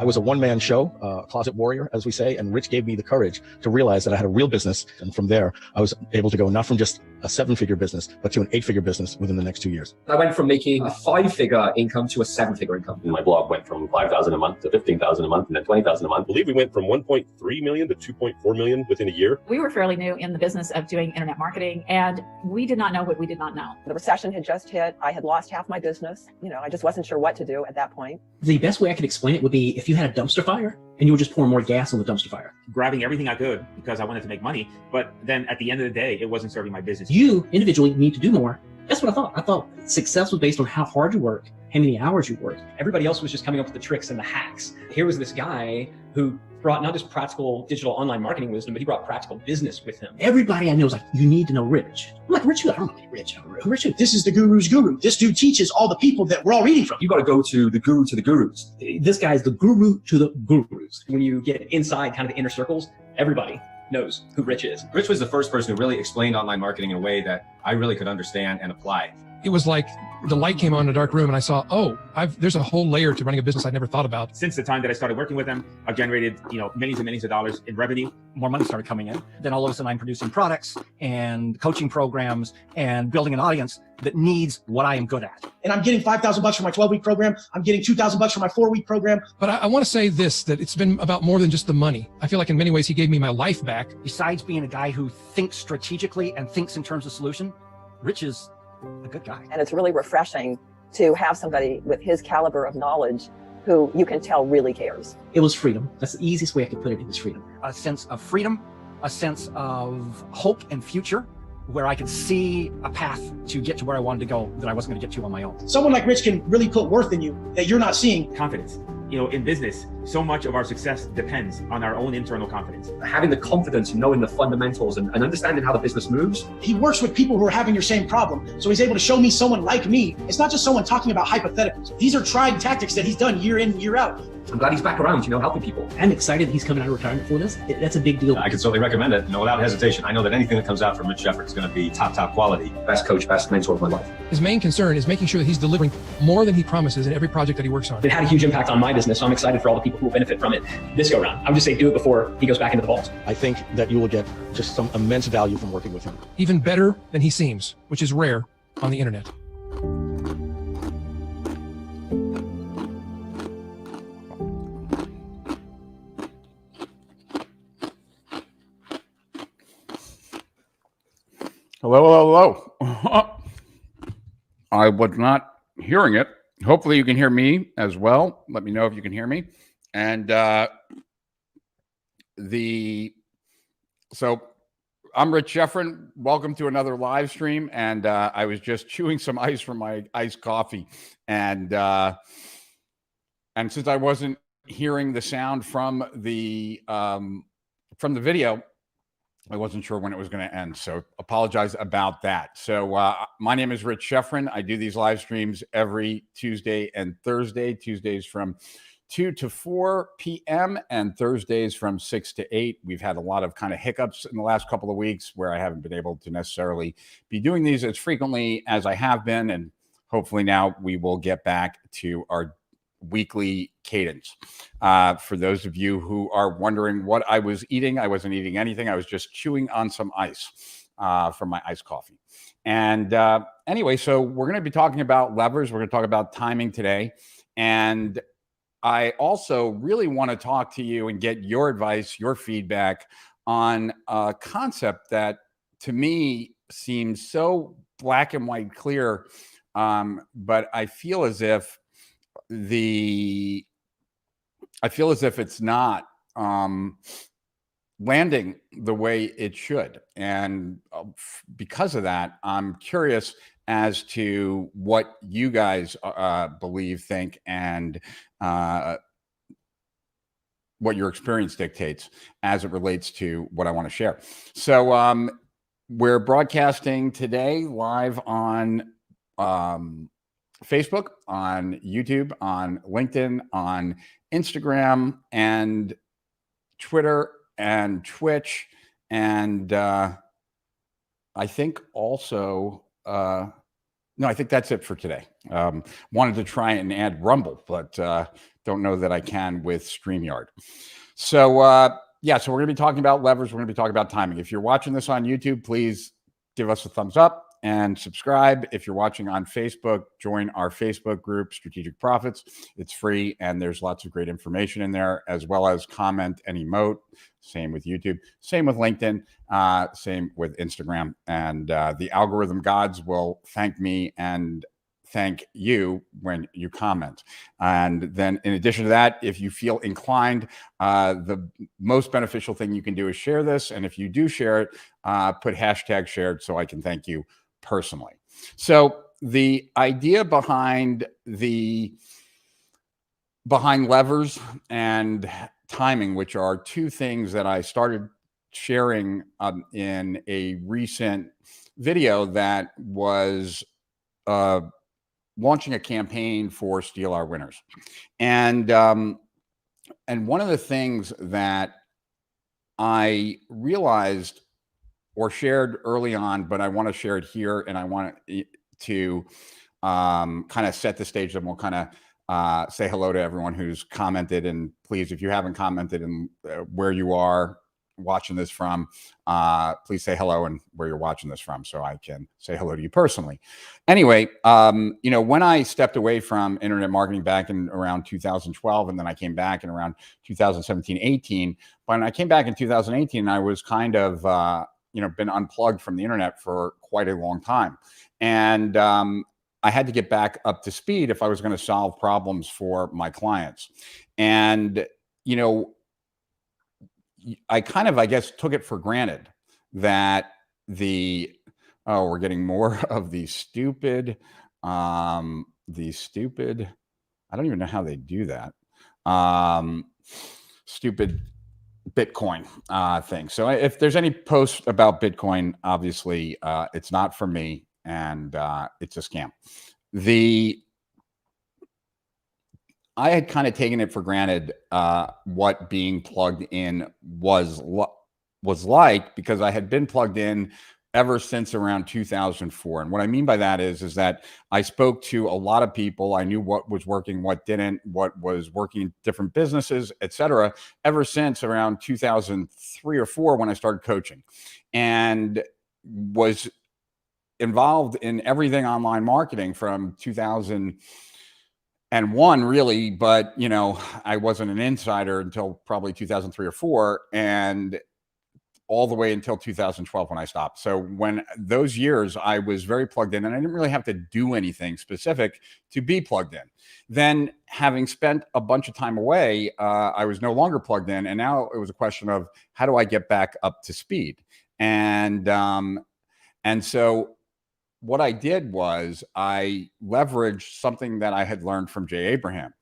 I was a one-man show, closet warrior, as we say, and Rich gave me the courage to realize that I had a real business. And from there, I was able to go not from just a 7-figure business, but to an 8-figure business within the next 2 years. I went from making a 5-figure income to a 7-figure income. My blog went from $5,000 a month to $15,000 a month and then $20,000 a month. I believe we went from 1.3 million to 2.4 million within a year. We were fairly new in the business of doing internet marketing, and we did not know what we did not know. The recession had just hit. I had lost half my business. I just wasn't sure what to do at that point. The best way I could explain it would be if you had a dumpster fire and you were just pouring more gas on the dumpster fire. Grabbing everything I could because I wanted to make money, but then at the end of the day, it wasn't serving my business. You individually need to do more. That's what I thought. I thought success was based on how hard you work, how many hours you work. Everybody else was just coming up with the tricks and the hacks. Here was this guy who brought not just practical digital online marketing wisdom, but he brought practical business with him. Everybody I know was like, you need to know Rich. I'm like, Rich who? I don't know Rich. Who Rich who? This is the guru's guru. This dude teaches all the people that we're all reading from. You got to go to the guru to the gurus. This guy is the guru to the gurus. When you get inside kind of the inner circles, everybody knows who Rich is. Rich was the first person who really explained online marketing in a way that I really could understand and apply. It was like the light came on in a dark room and I saw, there's a whole layer to running a business I'd never thought about. Since the time that I started working with them, I've generated, millions and millions of dollars in revenue. More money started coming in. Then all of a sudden I'm producing products and coaching programs and building an audience that needs what I am good at. And I'm getting $5,000 for my 12-week program. I'm getting $2,000 for my 4-week program. But I want to say this, that it's been about more than just the money. I feel like in many ways he gave me my life back. Besides being a guy who thinks strategically and thinks in terms of solution, Rich is a good guy. And it's really refreshing to have somebody with his caliber of knowledge who you can tell really cares. It was freedom. That's the easiest way I could put it. It was freedom. A sense of freedom, a sense of hope and future, where I could see a path to get to where I wanted to go that I wasn't going to get to on my own. Someone like Rich can really put worth in you that you're not seeing. Confidence. In business, so much of our success depends on our own internal confidence. Having the confidence and knowing the fundamentals and understanding how the business moves. He works with people who are having your same problem. So he's able to show me someone like me. It's not just someone talking about hypotheticals. These are tried tactics that he's done year in, year out. I'm glad he's back around, helping people. I'm excited that he's coming out of retirement for this. That's a big deal. I can certainly recommend it, without hesitation. I know that anything that comes out from Rich Shepard is going to be top quality. Best coach, best mentor of my life. His main concern is making sure that he's delivering more than he promises in every project that he works on. It had a huge impact on my business, so I'm excited for all the people who will benefit from it this go round. I would just say do it before he goes back into the vault. I think that you will get just some immense value from working with him. Even better than he seems, which is rare on the internet. Hello. I was not hearing it. Hopefully you can hear me as well. Let me know if you can hear me. And so I'm Rich Sheffrin. Welcome to another live stream. And I was just chewing some ice from my iced coffee. And since I wasn't hearing the sound from the video, I wasn't sure when it was going to end, so apologize about that. So my name is Rich Sheffrin. I do these live streams every Tuesday and Thursday. Tuesdays from 2 to 4 p.m. and Thursdays from 6 to 8. We've had a lot of kind of hiccups in the last couple of weeks where I haven't been able to necessarily be doing these as frequently as I have been, and hopefully now we will get back to our weekly cadence. For those of you who are wondering what I was eating, I wasn't eating anything. I was just chewing on some ice from my iced coffee. And anyway, so we're going to be talking about levers. We're going to talk about timing today. And I also really want to talk to you and get your advice, your feedback on a concept that to me seems so black and white clear, but I feel as if it's not landing the way it should. And because of that, I'm curious as to what you guys believe, think, and what your experience dictates as it relates to what I want to share. So we're broadcasting today live on Facebook, on YouTube, on LinkedIn, on Instagram, and Twitter, and Twitch, and I think also No, I think that's it for today. Wanted to try and add Rumble, but don't know that I can with StreamYard. So yeah, so we're going to be talking about levers. We're going to be talking about timing. If you're watching this on YouTube, please give us a thumbs up and subscribe. If you're watching on Facebook, join our Facebook group, Strategic Profits. It's free, and there's lots of great information in there, as well as comment and emote. Same with YouTube, same with LinkedIn, same with Instagram. And the algorithm gods will thank me and thank you when you comment. And then in addition to that, if you feel inclined, the most beneficial thing you can do is share this. And if you do share it, put hashtag shared so I can thank you personally. So the idea behind levers and timing, which are two things that I started sharing in a recent video that was launching a campaign for Steal Our Winners. And one of the things that I realized or shared early on, but I want to share it here, and I want to kind of set the stage, and we'll kind of say hello to everyone who's commented. And please, if you haven't commented and where you are watching this from, please say hello and where you're watching this from so I can say hello to you personally. Anyway, you know, when I stepped away from internet marketing back in around 2012, and then I came back in around 2017, 18, when I came back in 2018, I was kind of, you know, been unplugged from the internet for quite a long time. And I had to get back up to speed if I was going to solve problems for my clients. And, you know, I kind of, I guess, took it for granted that we're getting more of these stupid, I don't even know how they do that. Stupid Bitcoin thing. So if there's any posts about Bitcoin, obviously it's not from me, and it's a scam. I had kind of taken it for granted what being plugged in was like, because I had been plugged in ever since around 2004. And what I mean by that is that I spoke to a lot of people. I knew what was working, what didn't, what was working in different businesses, etc., ever since around 2003 or 4 when I started coaching, and was involved in everything online marketing from 2001 really, but you know, I wasn't an insider until probably 2003 or 4, and all the way until 2012 when I stopped. So when those years, I was very plugged in, and I didn't really have to do anything specific to be plugged in. Then, having spent a bunch of time away, I was no longer plugged in, and now it was a question of how do I get back up to speed? And so what I did was I leveraged something that I had learned from Jay Abraham,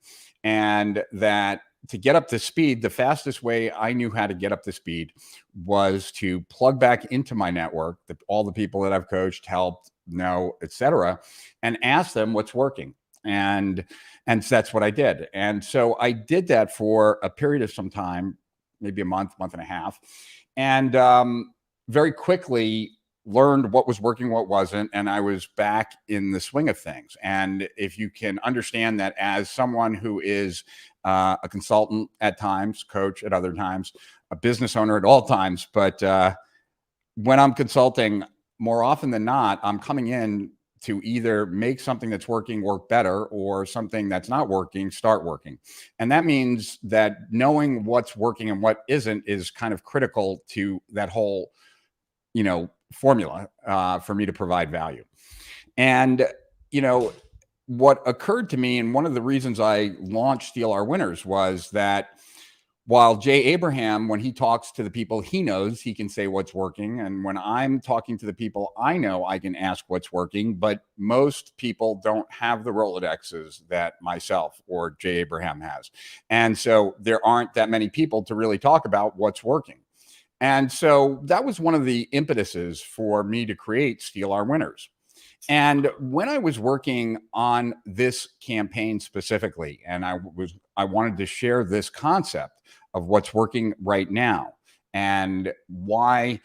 and that to get up to speed, the fastest way I knew how to get up to speed was to plug back into my network, all the people that I've coached, helped, know, etc., and ask them what's working. And that's what I did. And so I did that for a period of some time, maybe a month and a half, and very quickly learned what was working, what wasn't, and I was back in the swing of things. And if you can understand that as someone who is a consultant at times, coach at other times, a business owner at all times, but when I'm consulting, more often than not, I'm coming in to either make something that's working work better, or something that's not working start working. And that means that knowing what's working and what isn't is kind of critical to that whole, you know, formula for me to provide value. And, you know, what occurred to me, and one of the reasons I launched Steal Our Winners, was that while Jay Abraham, when he talks to the people he knows, he can say what's working. And when I'm talking to the people I know, I can ask what's working. But most people don't have the Rolodexes that myself or Jay Abraham has. And so there aren't that many people to really talk about what's working. And so that was one of the impetuses for me to create Steal Our Winners. And when I was working on this campaign specifically, and I wanted to share this concept of what's working right now, and why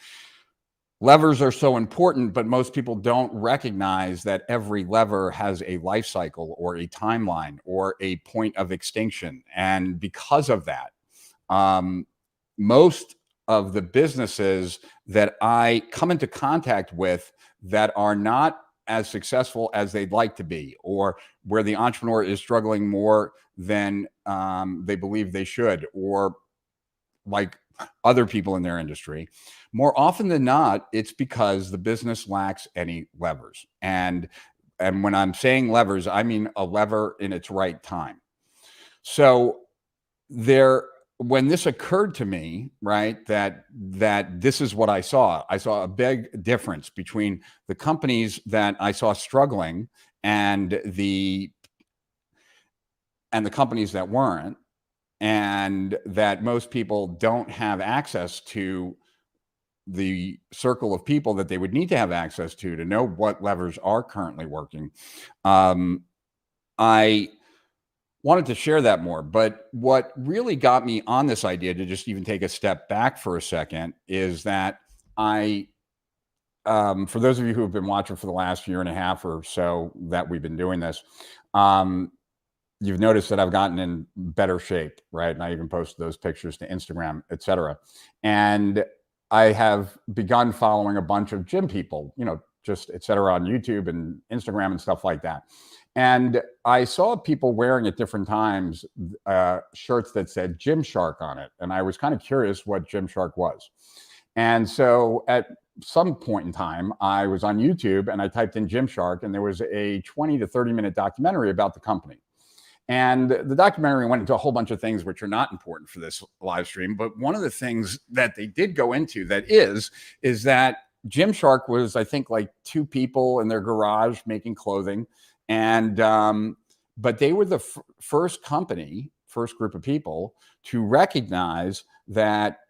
levers are so important, but most people don't recognize that every lever has a life cycle or a timeline or a point of extinction. And because of that, most of the businesses that I come into contact with that are not as successful as they'd like to be, or where the entrepreneur is struggling more than they believe they should, or like other people in their industry, more often than not, it's because the business lacks any levers. And when I'm saying levers, I mean a lever in its right time. So when this occurred to me, right, that this is what I saw a big difference between the companies that I saw struggling and the companies that weren't, and that most people don't have access to the circle of people that they would need to have access to know what levers are currently working. I wanted to share that more, but what really got me on this idea to just even take a step back for a second is that for those of you who have been watching for the last year and a half or so that we've been doing this, you've noticed that I've gotten in better shape, right? And I even posted those pictures to Instagram, etc. And I have begun following a bunch of gym people, just etc. on YouTube and Instagram and stuff like that. And I saw people wearing at different times shirts that said Gymshark on it. And I was kind of curious what Gymshark was. And so at some point in time, I was on YouTube and I typed in Gymshark, and there was a 20 to 30 minute documentary about the company. And the documentary went into a whole bunch of things which are not important for this live stream. But one of the things that they did go into that is that Gymshark was, I think, like two people in their garage making clothing. And but they were the first group of people to recognize that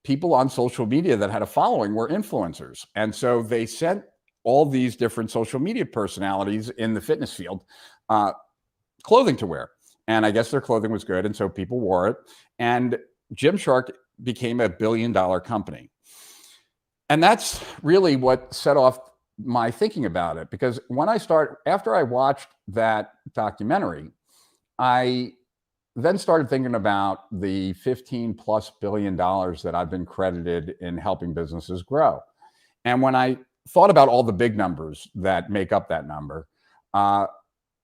people on social media that had a following were influencers. And so they sent all these different social media personalities in the fitness field clothing to wear. And I guess their clothing was good, and so people wore it. And Gymshark became a $1 billion company. And that's really what set off my thinking about it, because after I watched that documentary, I then started thinking about the $15+ billion that I've been credited in helping businesses grow. And when I thought about all the big numbers that make up that number,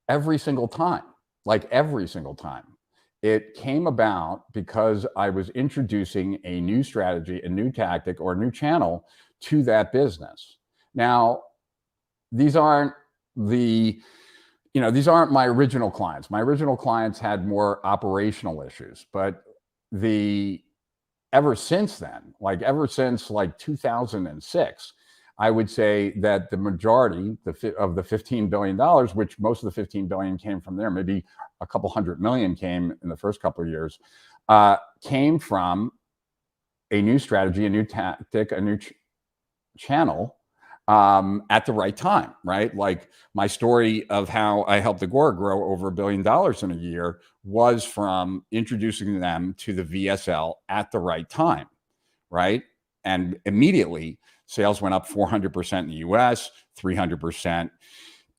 every single time, it came about because I was introducing a new strategy, a new tactic, or a new channel to that business. Now, these aren't my original clients. My original clients had more operational issues, but ever since 2006, I would say that the majority of the $15 billion, which most of the $15 billion came from there, maybe a couple $100 million came in the first couple of years, came from a new strategy, a new tactic, a new channel at the right time, right? Like my story of how I helped Agora grow over $1 billion in a year was from introducing them to the VSL at the right time, right? And immediately sales went up 400% in the US, 300%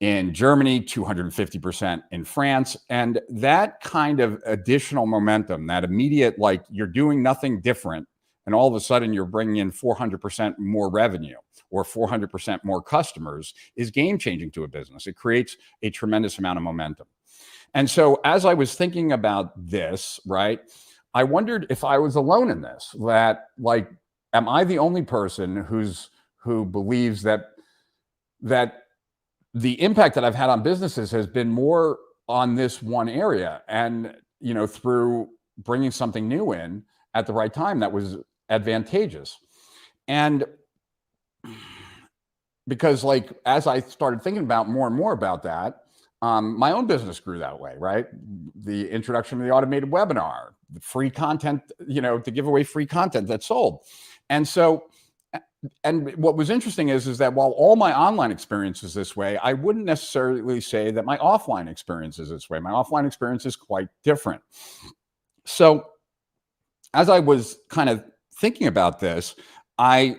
in Germany, 250% in France. And that kind of additional momentum, that immediate, like you're doing nothing different, and all of a sudden you're bringing in 400% more revenue or 400% more customers, is game-changing to a business. It creates a tremendous amount of momentum. And so as I was thinking about this, right, I wondered if I was alone in this, that like, am I the only person who believes that the impact that I've had on businesses has been more on this one area, and through bringing something new in at the right time that was advantageous? And because like as I started thinking about more and more about that, my own business grew that way, right? The introduction of the automated webinar, the free content, to give away free content that sold. And so, and what was interesting is that while all my online experience is this way, I wouldn't necessarily say that my offline experience is this way. My offline experience is quite different. So as I was kind of thinking about this, I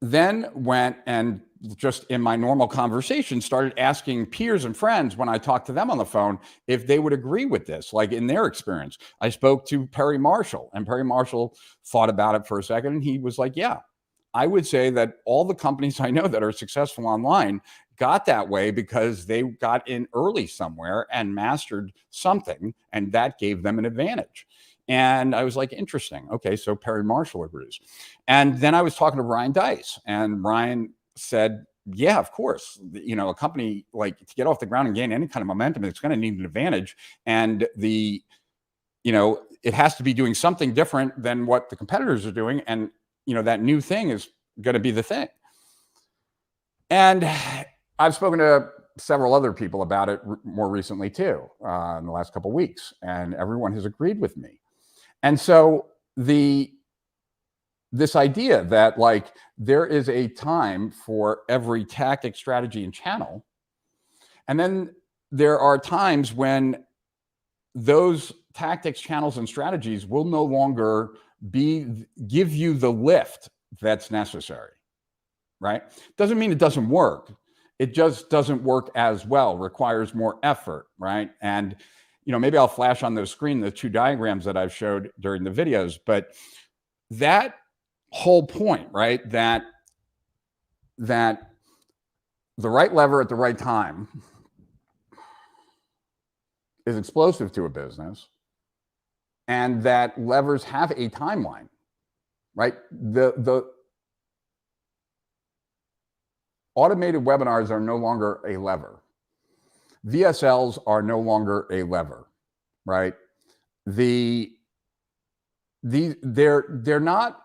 then went and just in my normal conversation started asking peers and friends when I talked to them on the phone if they would agree with this, like in their experience. I spoke to Perry Marshall, and Perry Marshall thought about it for a second, and he was like, yeah, I would say that all the companies I know that are successful online got that way because they got in early somewhere and mastered something, and that gave them an advantage. And I was like, interesting. Okay, so Perry Marshall agrees. And then I was talking to Ryan Dice, and Ryan said, yeah, of course, you know, a company like to get off the ground and gain any kind of momentum, it's going to need an advantage. And you know, it has to be doing something different than what the competitors are doing. And, you know, that new thing is going to be the thing. And I've spoken to several other people about it more recently too, in the last couple of weeks, and everyone has agreed with me. And so this idea that like there is a time for every tactic, strategy, and channel, and then there are times when those tactics, channels, and strategies will no longer give you the lift that's necessary, right? Doesn't mean it doesn't work. It just doesn't work as well, requires more effort, right? And you know, maybe I'll flash on the screen the two diagrams that I've showed during the videos, but that whole point, right? That the right lever at the right time is explosive to a business, and that levers have a timeline, right? The automated webinars are no longer a lever. VSLs are no longer a lever, right? They're not,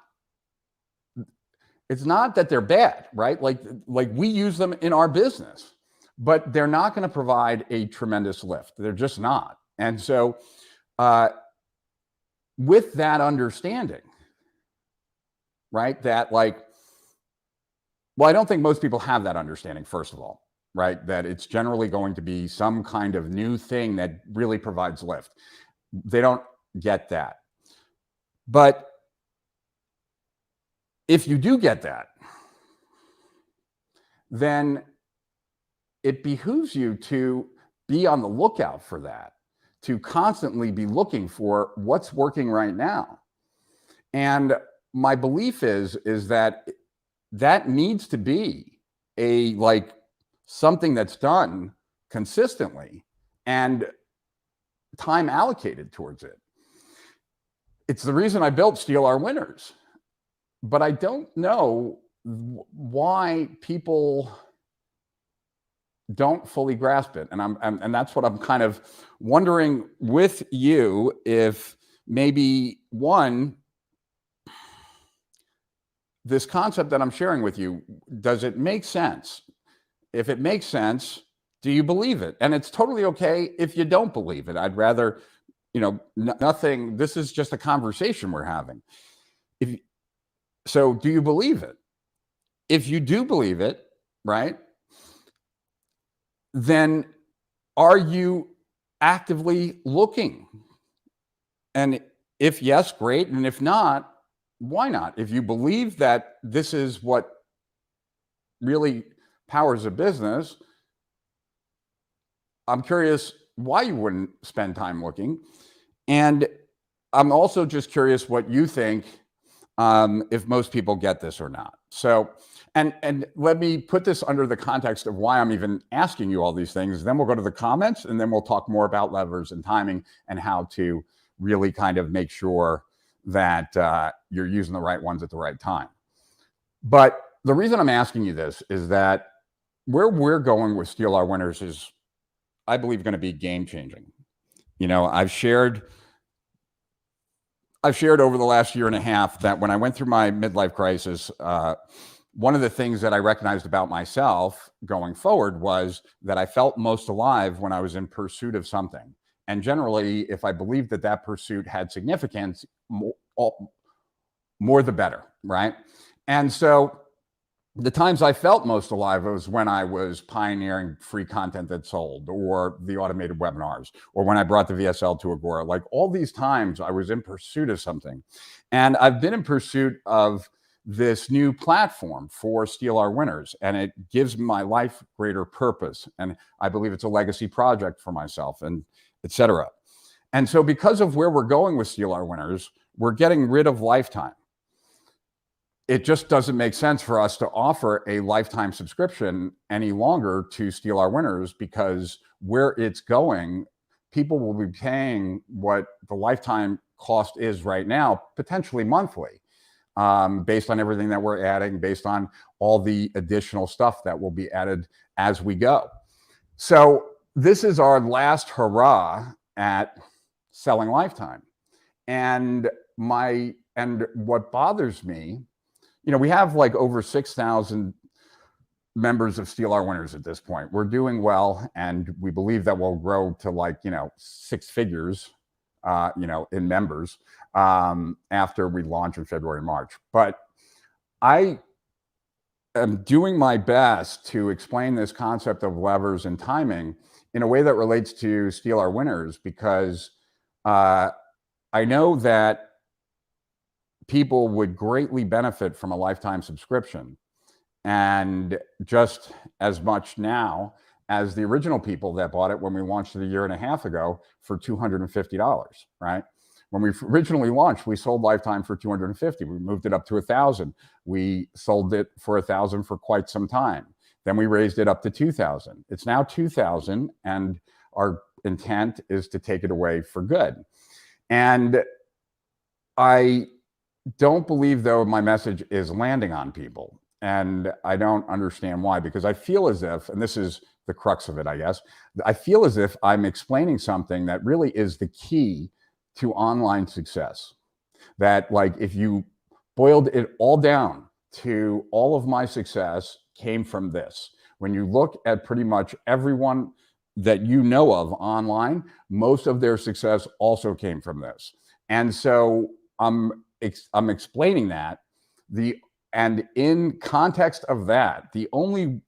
it's not that they're bad, right? Like we use them in our business, but they're not going to provide a tremendous lift. They're just not. And so with that understanding, right, that like, well, I don't think most people have that understanding, first of all, right? That it's generally going to be some kind of new thing that really provides lift. They don't get that. But if you do get that, then it behooves you to be on the lookout for that, to constantly be looking for what's working right now. And my belief is that needs to be a like something that's done consistently and time allocated towards it. It's the reason I built Steal Our Winners, but I don't know why people don't fully grasp it. And that's what I'm kind of wondering with you, if maybe one, this concept that I'm sharing with you, does it make sense? If it makes sense, do you believe it? And it's totally okay if you don't believe it. I'd rather, you know, nothing, this is just a conversation we're having. So do you believe it? If you do believe it, right, then are you actively looking? And if yes, great. And if not, why not? If you believe that this is what really powers a business, I'm curious why you wouldn't spend time looking. And I'm also just curious what you think, if most people get this or not. So, and let me put this under the context of why I'm even asking you all these things. Then we'll go to the comments, and then we'll talk more about levers and timing and how to really kind of make sure that you're using the right ones at the right time. But the reason I'm asking you this is that where we're going with Steal Our Winners is, I believe, going to be game changing. You know, I've shared over the last year and a half that when I went through my midlife crisis, one of the things that I recognized about myself going forward was that I felt most alive when I was in pursuit of something. And generally, if I believed that that pursuit had significance, more the better, right? And so the times I felt most alive was when I was pioneering free content that sold, or the automated webinars, or when I brought the VSL to Agora. Like all these times I was in pursuit of something. And I've been in pursuit of this new platform for Steal Our Winners, and it gives my life greater purpose. And I believe it's a legacy project for myself, and et cetera. And so because of where we're going with Steal Our Winners, we're getting rid of lifetime. It just doesn't make sense for us to offer a lifetime subscription any longer to Steal Our Winners, because where it's going, people will be paying what the lifetime cost is right now, potentially monthly, based on everything that we're adding, based on all the additional stuff that will be added as we go. So this is our last hurrah at selling lifetime. And what bothers me, you know, we have like over 6,000 members of Steal Our Winners at this point. We're doing well, and we believe that we'll grow to like, you know, 6 figures, you know, in members after we launch in February, March. But I am doing my best to explain this concept of levers and timing in a way that relates to Steal Our Winners, because I know that people would greatly benefit from a lifetime subscription, and just as much now as the original people that bought it when we launched it a year and a half ago for $250, right? When we originally launched, we sold lifetime for $250. We moved it up to $1,000. We sold it for $1,000 for quite some time. Then we raised it up to $2,000. It's now $2,000, and our intent is to take it away for good. And I don't believe, though, my message is landing on people. And I don't understand why, because I feel as if, and this is the crux of it, I guess, I feel as if I'm explaining something that really is the key to online success. That, like, if you boiled it all down to all of my success came from this. When you look at pretty much everyone that you know of online, most of their success also came from this. And so I'm explaining that. And in context of that, the only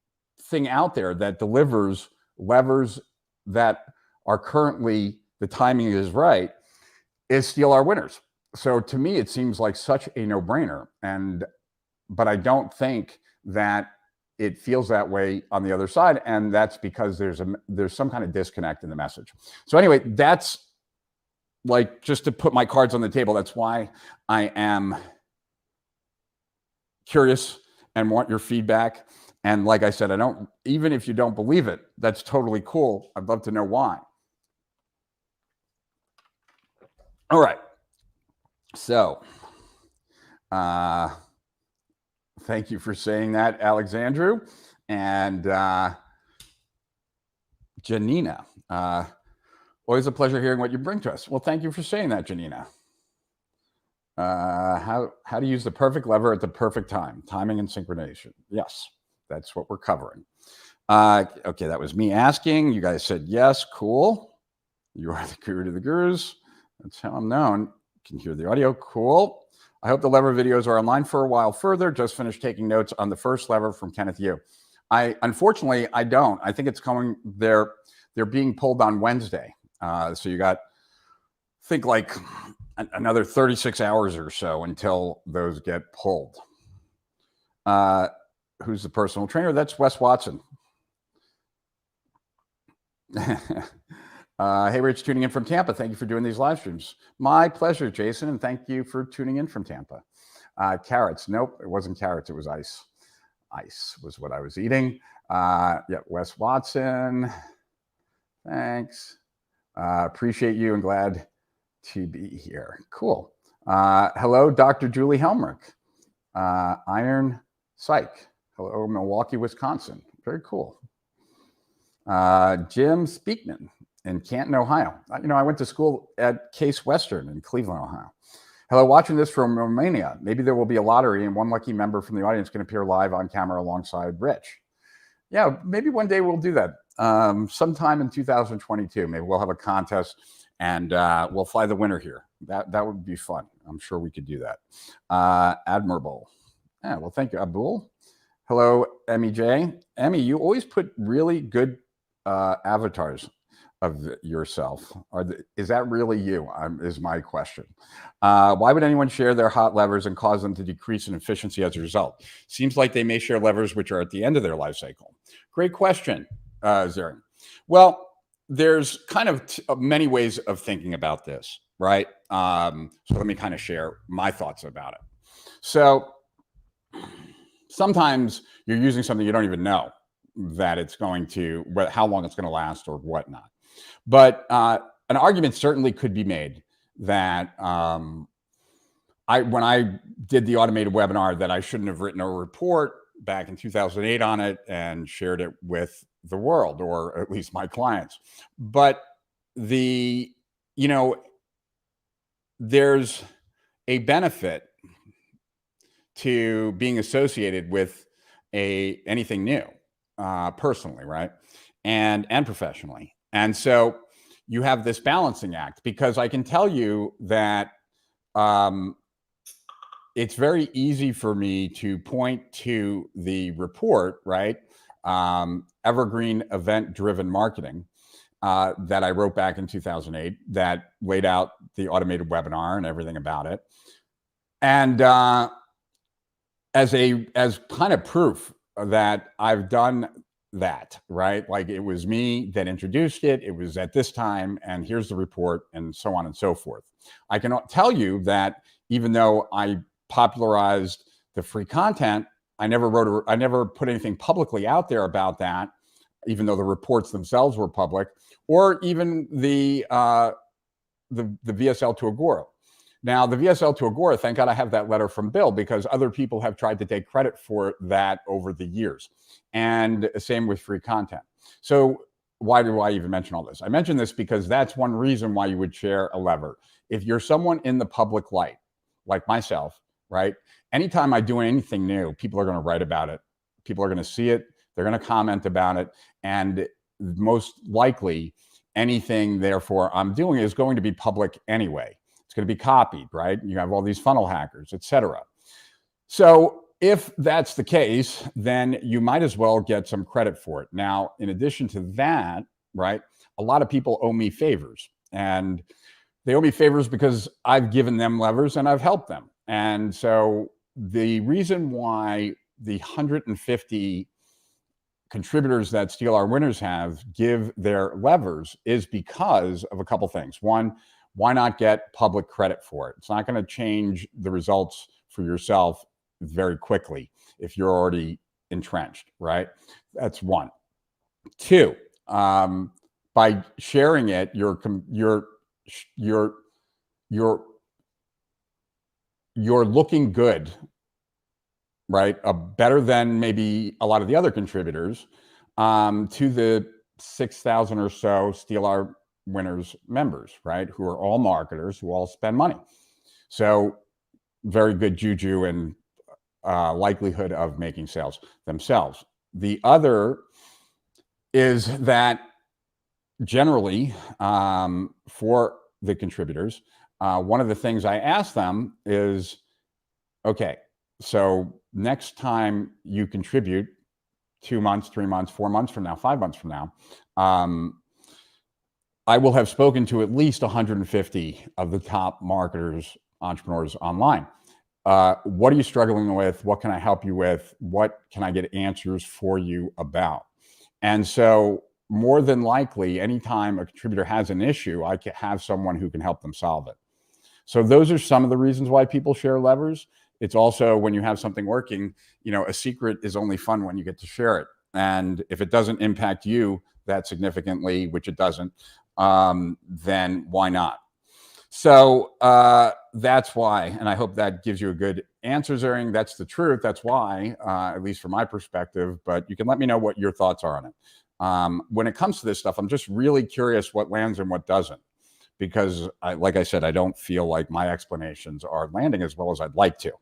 thing out there that delivers levers that are currently, the timing is right, is Steal Our Winners. So to me, it seems like such a no-brainer. But I don't think that it feels that way on the other side. And that's because there's some kind of disconnect in the message. So anyway, that's like, just to put my cards on the table. That's why I am curious and want your feedback. And like I said, even if you don't believe it, that's totally cool. I'd love to know why. All right. So, thank you for saying that, Alexandru. And Janina, always a pleasure hearing what you bring to us. Well, thank you for saying that, Janina. How to use the perfect lever at the perfect time, timing and synchronization. Yes, that's what we're covering. Okay, that was me asking. You guys said yes, cool. You are the guru to the gurus. That's how I'm known. You can hear the audio, cool. I hope the lever videos are online for a while further. Just finished taking notes on the first lever from Kenneth Yu. Unfortunately, I don't. I think it's coming, they're being pulled on Wednesday. So you got, think like another 36 hours or so until those get pulled. Who's the personal trainer? That's Wes Watson. Hey, Rich, tuning in from Tampa. Thank you for doing these live streams. My pleasure, Jason, and thank you for tuning in from Tampa. Carrots. Nope, it wasn't carrots. It was ice. Ice was what I was eating. Yeah, Wes Watson. Thanks. Appreciate you and glad to be here. Cool. Hello, Dr. Julie Helmrich. Iron Psych. Hello, Milwaukee, Wisconsin. Very cool. Jim Speakman in Canton, Ohio. You know, I went to school at Case Western in Cleveland, Ohio. Hello, watching this from Romania. Maybe there will be a lottery and one lucky member from the audience can appear live on camera alongside Rich. Yeah, maybe one day we'll do that. Sometime in 2022, maybe we'll have a contest and we'll fly the winner here. That would be fun. I'm sure we could do that. Admirable. Yeah, well, thank you, Abdul. Hello, Emmy J. Emmy, you always put really good avatars of yourself. Is that really you? Is my question. Why would anyone share their hot levers and cause them to decrease in efficiency as a result? Seems like they may share levers which are at the end of their life cycle. Great question, Zarin. Well, there's kind of many ways of thinking about this, right? So let me kind of share my thoughts about it. So sometimes you're using something you don't even know that it's going to, how long it's going to last or whatnot. But an argument certainly could be made that when I did the automated webinar, that I shouldn't have written a report back in 2008 on it and shared it with the world, or at least my clients. But there's a benefit to being associated with anything new, personally, right? And professionally. And so you have this balancing act, because I can tell you that it's very easy for me to point to the report, right? Evergreen Event-Driven Marketing that I wrote back in 2008 that laid out the automated webinar and everything about it. And as kind of proof that I've done that, right? Like, it was me that introduced it. It was at this time, and here's the report, and so on and so forth. I can tell you that even though I popularized the free content, I never put anything publicly out there about that, even though the reports themselves were public, or even the VSL to Agora. Now, the VSL to Agora, thank God I have that letter from Bill, because other people have tried to take credit for that over the years. And same with free content. So why do I even mention all this? I mention this because that's one reason why you would share a lever. If you're someone in the public light, like myself, right? Anytime I do anything new, people are going to write about it. People are going to see it. They're going to comment about it. And most likely, anything, therefore, I'm doing is going to be public anyway. It's going to be copied, right? You have all these funnel hackers, etc. So if that's the case, then you might as well get some credit for it. Now, in addition to that, right, a lot of people owe me favors, and they owe me favors because I've given them levers and I've helped them. And so the reason why the 150 contributors that Steal Our Winners have give their levers is because of a couple things. One, why not get public credit for it? It's not going to change the results for yourself very quickly if you're already entrenched, right? That's one. Two, by sharing it, you're looking good, right? Better than maybe a lot of the other contributors, to the 6,000 or so Steal Our Winners members, right? Who are all marketers, who all spend money. So very good juju and likelihood of making sales themselves. The other is that generally, for the contributors, one of the things I ask them is, okay, so next time you contribute 2 months, 3 months, 4 months from now, 5 months from now, I will have spoken to at least 150 of the top marketers, entrepreneurs online. What are you struggling with? What can I help you with? What can I get answers for you about? And so more than likely, anytime a contributor has an issue, I can have someone who can help them solve it. So those are some of the reasons why people share levers. It's also, when you have something working, a secret is only fun when you get to share it. And if it doesn't impact you that significantly, which it doesn't, then why not? So that's why, and I hope that gives you a good answer, Zaring. That's the truth. That's why, at least from my perspective, but you can let me know what your thoughts are on it. When it comes to this stuff, I'm just really curious what lands and what doesn't, because like I said, I don't feel like my explanations are landing as well as I'd like to.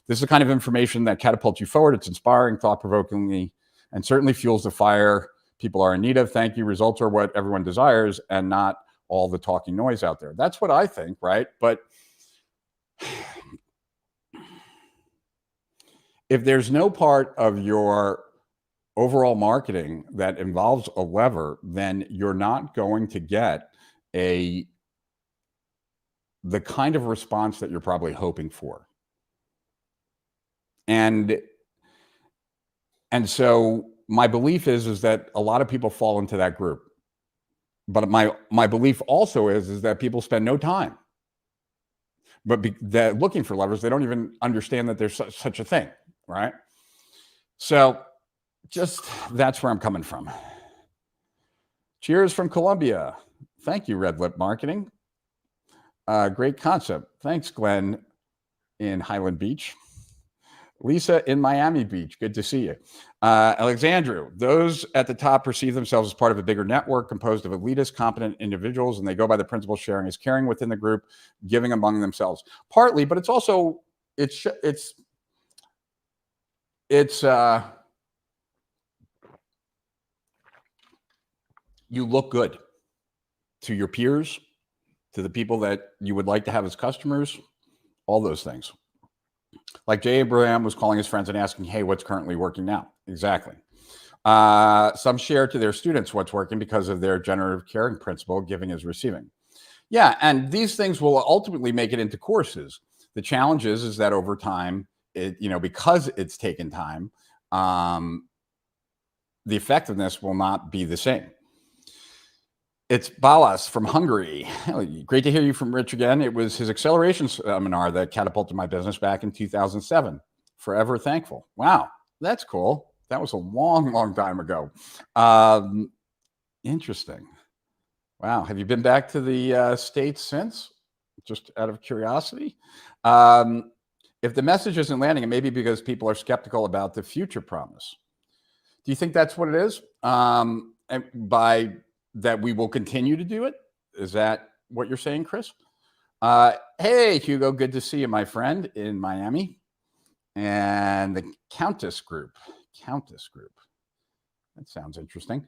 This is the kind of information that catapults you forward. It's inspiring, thought-provoking, and certainly fuels the fire people are in need of. Thank you. Results are what everyone desires, and not all the talking noise out there. That's what I think, right? But if there's no part of your overall marketing that involves a lever, then you're not going to get the kind of response that you're probably hoping for. And so my belief is that a lot of people fall into that group. But my belief also is that people spend no time they're looking for levers. They don't even understand that there's such a thing, right? So just that's where I'm coming from. Cheers from Colombia. Thank you, Red Lip Marketing. Great concept. Thanks, Glenn in Highland Beach. Lisa in Miami Beach. Good to see you. Alexandru, those at the top perceive themselves as part of a bigger network composed of elitist, competent individuals, and they go by the principle sharing is caring within the group, giving among themselves. Partly, but it's also, you look good to your peers, to the people that you would like to have as customers, all those things. Like Jay Abraham was calling his friends and asking, hey, what's currently working now? Exactly. Some share to their students what's working because of their generative caring principle, giving is receiving. Yeah, and these things will ultimately make it into courses. The challenge is that over time, because it's taken time, the effectiveness will not be the same. It's Balas from Hungary. Great to hear you from Rich again. It was his acceleration seminar that catapulted my business back in 2007. Forever thankful. Wow, that's cool. That was a long, long time ago. Interesting. Wow. Have you been back to the States since? Just out of curiosity. If the message isn't landing, it may be because people are skeptical about the future promise. Do you think that's what it is? And by that we will continue to do it? Is that what you're saying, Chris? Hey, Hugo, good to see you, my friend, in Miami. And the Countess Group. That sounds interesting.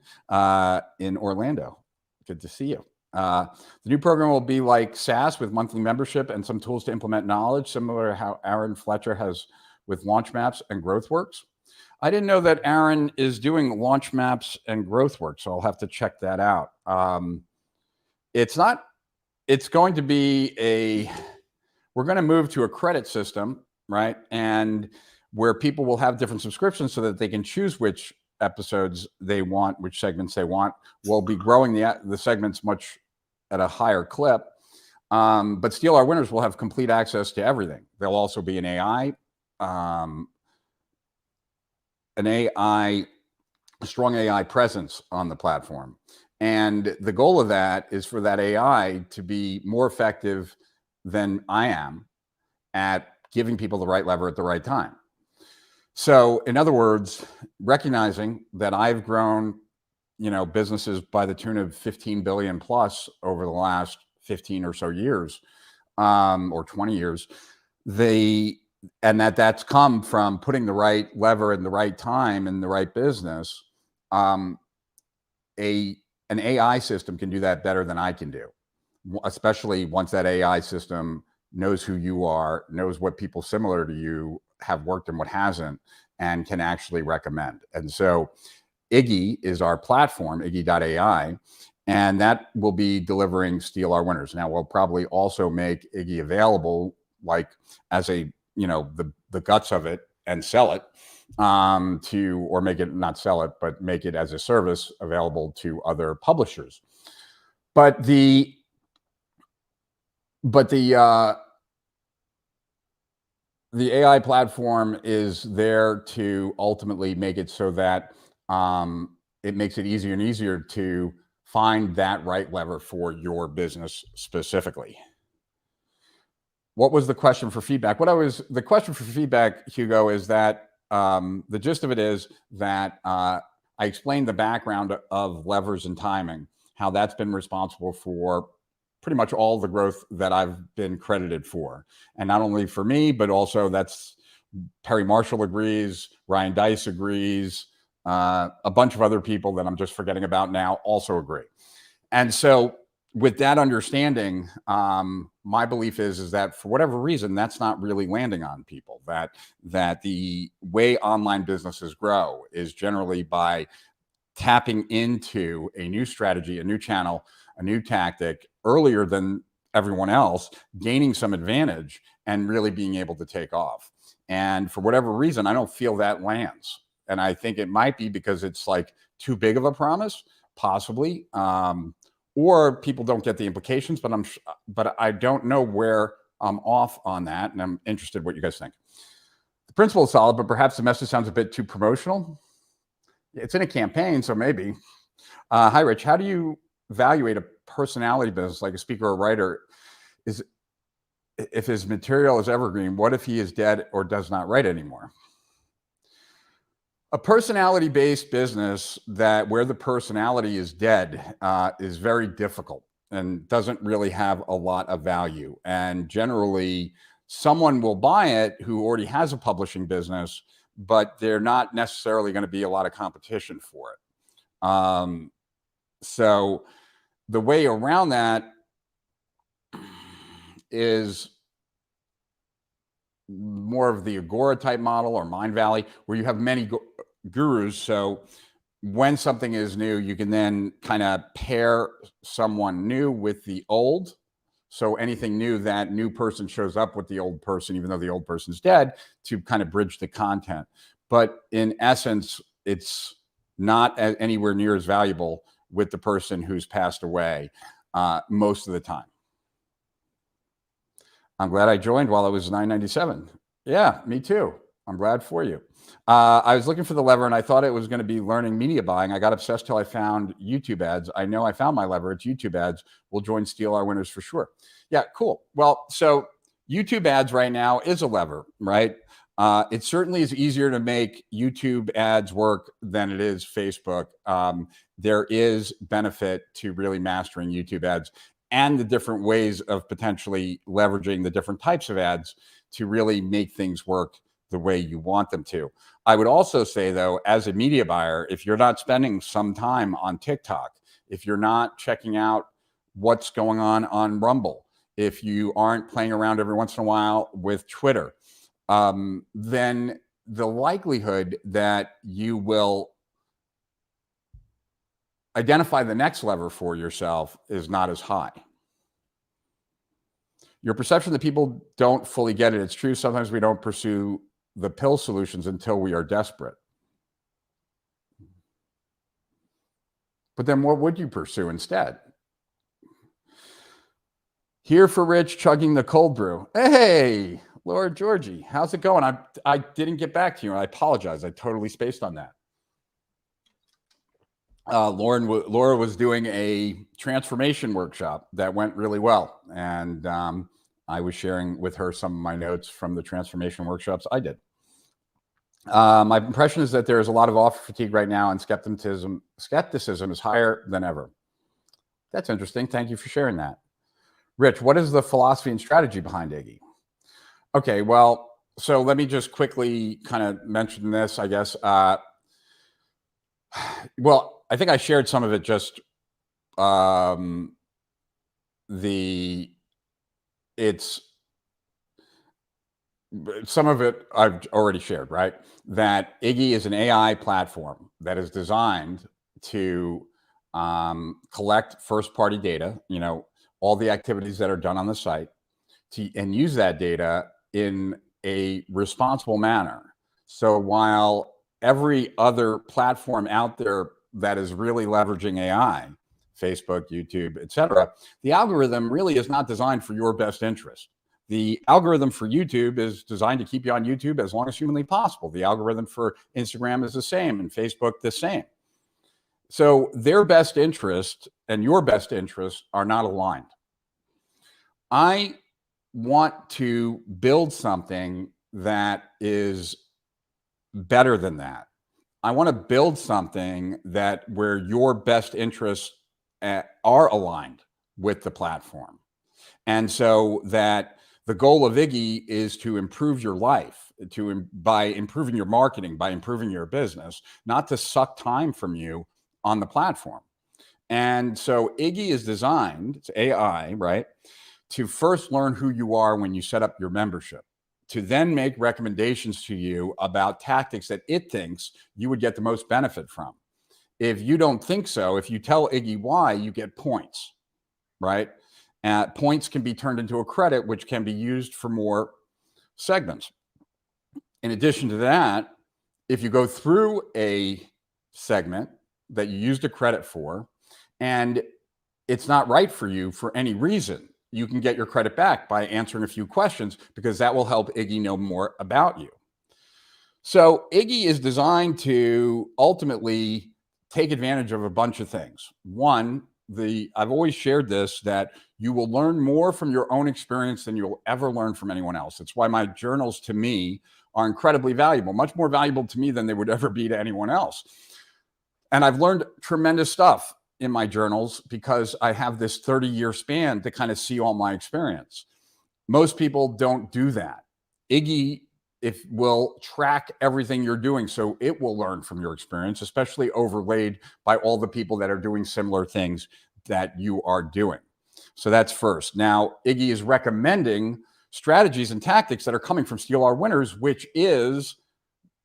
In Orlando. Good to see you. The new program will be like SaaS with monthly membership and some tools to implement knowledge, similar to how Aaron Fletcher has with Launch Maps and GrowthWorks. I didn't know that Aaron is doing Launch Maps and GrowthWorks, so I'll have to check that out. It's going to be we're going to move to a credit system, right? And where people will have different subscriptions so that they can choose which episodes they want, which segments they want. We'll be growing the segments much at a higher clip. But Steal Our Winners will have complete access to everything. There'll also be an AI, a strong AI presence on the platform. And the goal of that is for that AI to be more effective than I am at giving people the right lever at the right time. So in other words, recognizing that I've grown, businesses by the tune of 15 billion plus over the last 15 or so years, or 20 years, and that's come from putting the right lever in the right time in the right business. An AI system can do that better than I can do, especially once that AI system knows who you are, knows what people similar to you have worked and what hasn't, and can actually recommend. And so Iggy is our platform, Iggy.ai, and that will be delivering Steal Our Winners. Now, we'll probably also make Iggy available, like as the guts of it, and sell it or make it, not sell it, but make it as a service available to other publishers. But the AI platform is there to ultimately make it so that it makes it easier and easier to find that right lever for your business specifically. What was the question for feedback? The question for feedback, Hugo, is that the gist of it is that I explained the background of levers and timing, how that's been responsible for pretty much all the growth that I've been credited for. And not only for me, but also that's Perry Marshall agrees, Ryan Dice agrees, a bunch of other people that I'm just forgetting about now also agree. And so with that understanding, my belief is that for whatever reason, that's not really landing on people. That the way online businesses grow is generally by tapping into a new strategy, a new channel, a new tactic earlier than everyone else, gaining some advantage and really being able to take off. And for whatever reason, I don't feel that lands. And I think it might be because it's like too big of a promise, possibly. Or people don't get the implications, but I don't know where I'm off on that, and I'm interested what you guys think. The principle is solid, but perhaps the message sounds a bit too promotional. It's in a campaign, so maybe. Hi, Rich. How do you evaluate a personality business like a speaker or writer? If his material is evergreen, what if he is dead or does not write anymore? A personality-based business where the personality is dead is very difficult and doesn't really have a lot of value. And generally, someone will buy it who already has a publishing business, but they're not necessarily going to be a lot of competition for it. So the way around that is more of the Agora type model or Mind Valley, where you have many gurus. So when something is new, you can then kind of pair someone new with the old. So anything new, that new person shows up with the old person, even though the old person's dead, to kind of bridge the content. But in essence, it's not anywhere near as valuable with the person who's passed away most of the time. I'm glad I joined while it was $9.97. Yeah, me too. I'm glad for you. I was looking for the lever and I thought it was going to be learning media buying. I got obsessed till I found YouTube ads. I know I found my lever. It's YouTube ads. We'll join Steal Our Winners for sure. Yeah, cool. Well, so YouTube ads right now is a lever, right? It certainly is easier to make YouTube ads work than it is Facebook. There is benefit to really mastering YouTube ads and the different ways of potentially leveraging the different types of ads to really make things work the way you want them to. I would also say, though, as a media buyer, if you're not spending some time on TikTok, if you're not checking out what's going on Rumble, if you aren't playing around every once in a while with Twitter, then the likelihood that you will identify the next lever for yourself is not as high. Your perception that people don't fully get it. It's true. Sometimes we don't pursue the pill solutions until we are desperate. But then what would you pursue instead? Here for Rich, chugging the cold brew. Hey, Laura Georgie, how's it going? I didn't get back to you. I apologize. I totally spaced on that. Laura was doing a transformation workshop that went really well. And I was sharing with her some of my notes from the transformation workshops I did. My impression is that there is a lot of offer fatigue right now, and skepticism is higher than ever. That's interesting. Thank you for sharing that. Rich, what is the philosophy and strategy behind Iggy? Okay, well, so let me just quickly kind of mention this, I guess. Well, I think I shared some of it just some of it I've already shared, right? That Iggy is an AI platform that is designed to collect first-party data, all the activities that are done on the site, and use that data in a responsible manner. So while every other platform out there that is really leveraging AI, Facebook, YouTube, etc., the algorithm really is not designed for your best interest. The algorithm for YouTube is designed to keep you on YouTube as long as humanly possible. The algorithm for Instagram is the same, and Facebook the same. So their best interest and your best interest are not aligned. I want to build something that is better than that. I want to build something where your best interests are aligned with the platform. And so that the goal of Iggy is to improve your life, by improving your marketing, by improving your business, not to suck time from you on the platform. And so Iggy is designed, it's AI, right, to first learn who you are when you set up your membership, to then make recommendations to you about tactics that it thinks you would get the most benefit from. If you don't think so, if you tell Iggy why, you get points, right? Points can be turned into a credit, which can be used for more segments. In addition to that, if you go through a segment that you used a credit for, and it's not right for you for any reason, you can get your credit back by answering a few questions, because that will help Iggy know more about you. So Iggy is designed to ultimately take advantage of a bunch of things. One, I've always shared this, that you will learn more from your own experience than you'll ever learn from anyone else. It's why my journals to me are incredibly valuable, much more valuable to me than they would ever be to anyone else. And I've learned tremendous stuff in my journals because I have this 30-year span to kind of see all my experience. Most people don't do that. Iggy will track everything you're doing, so it will learn from your experience, especially overlaid by all the people that are doing similar things that you are doing. So that's first. Now, Iggy is recommending strategies and tactics that are coming from Steal Our Winners, which is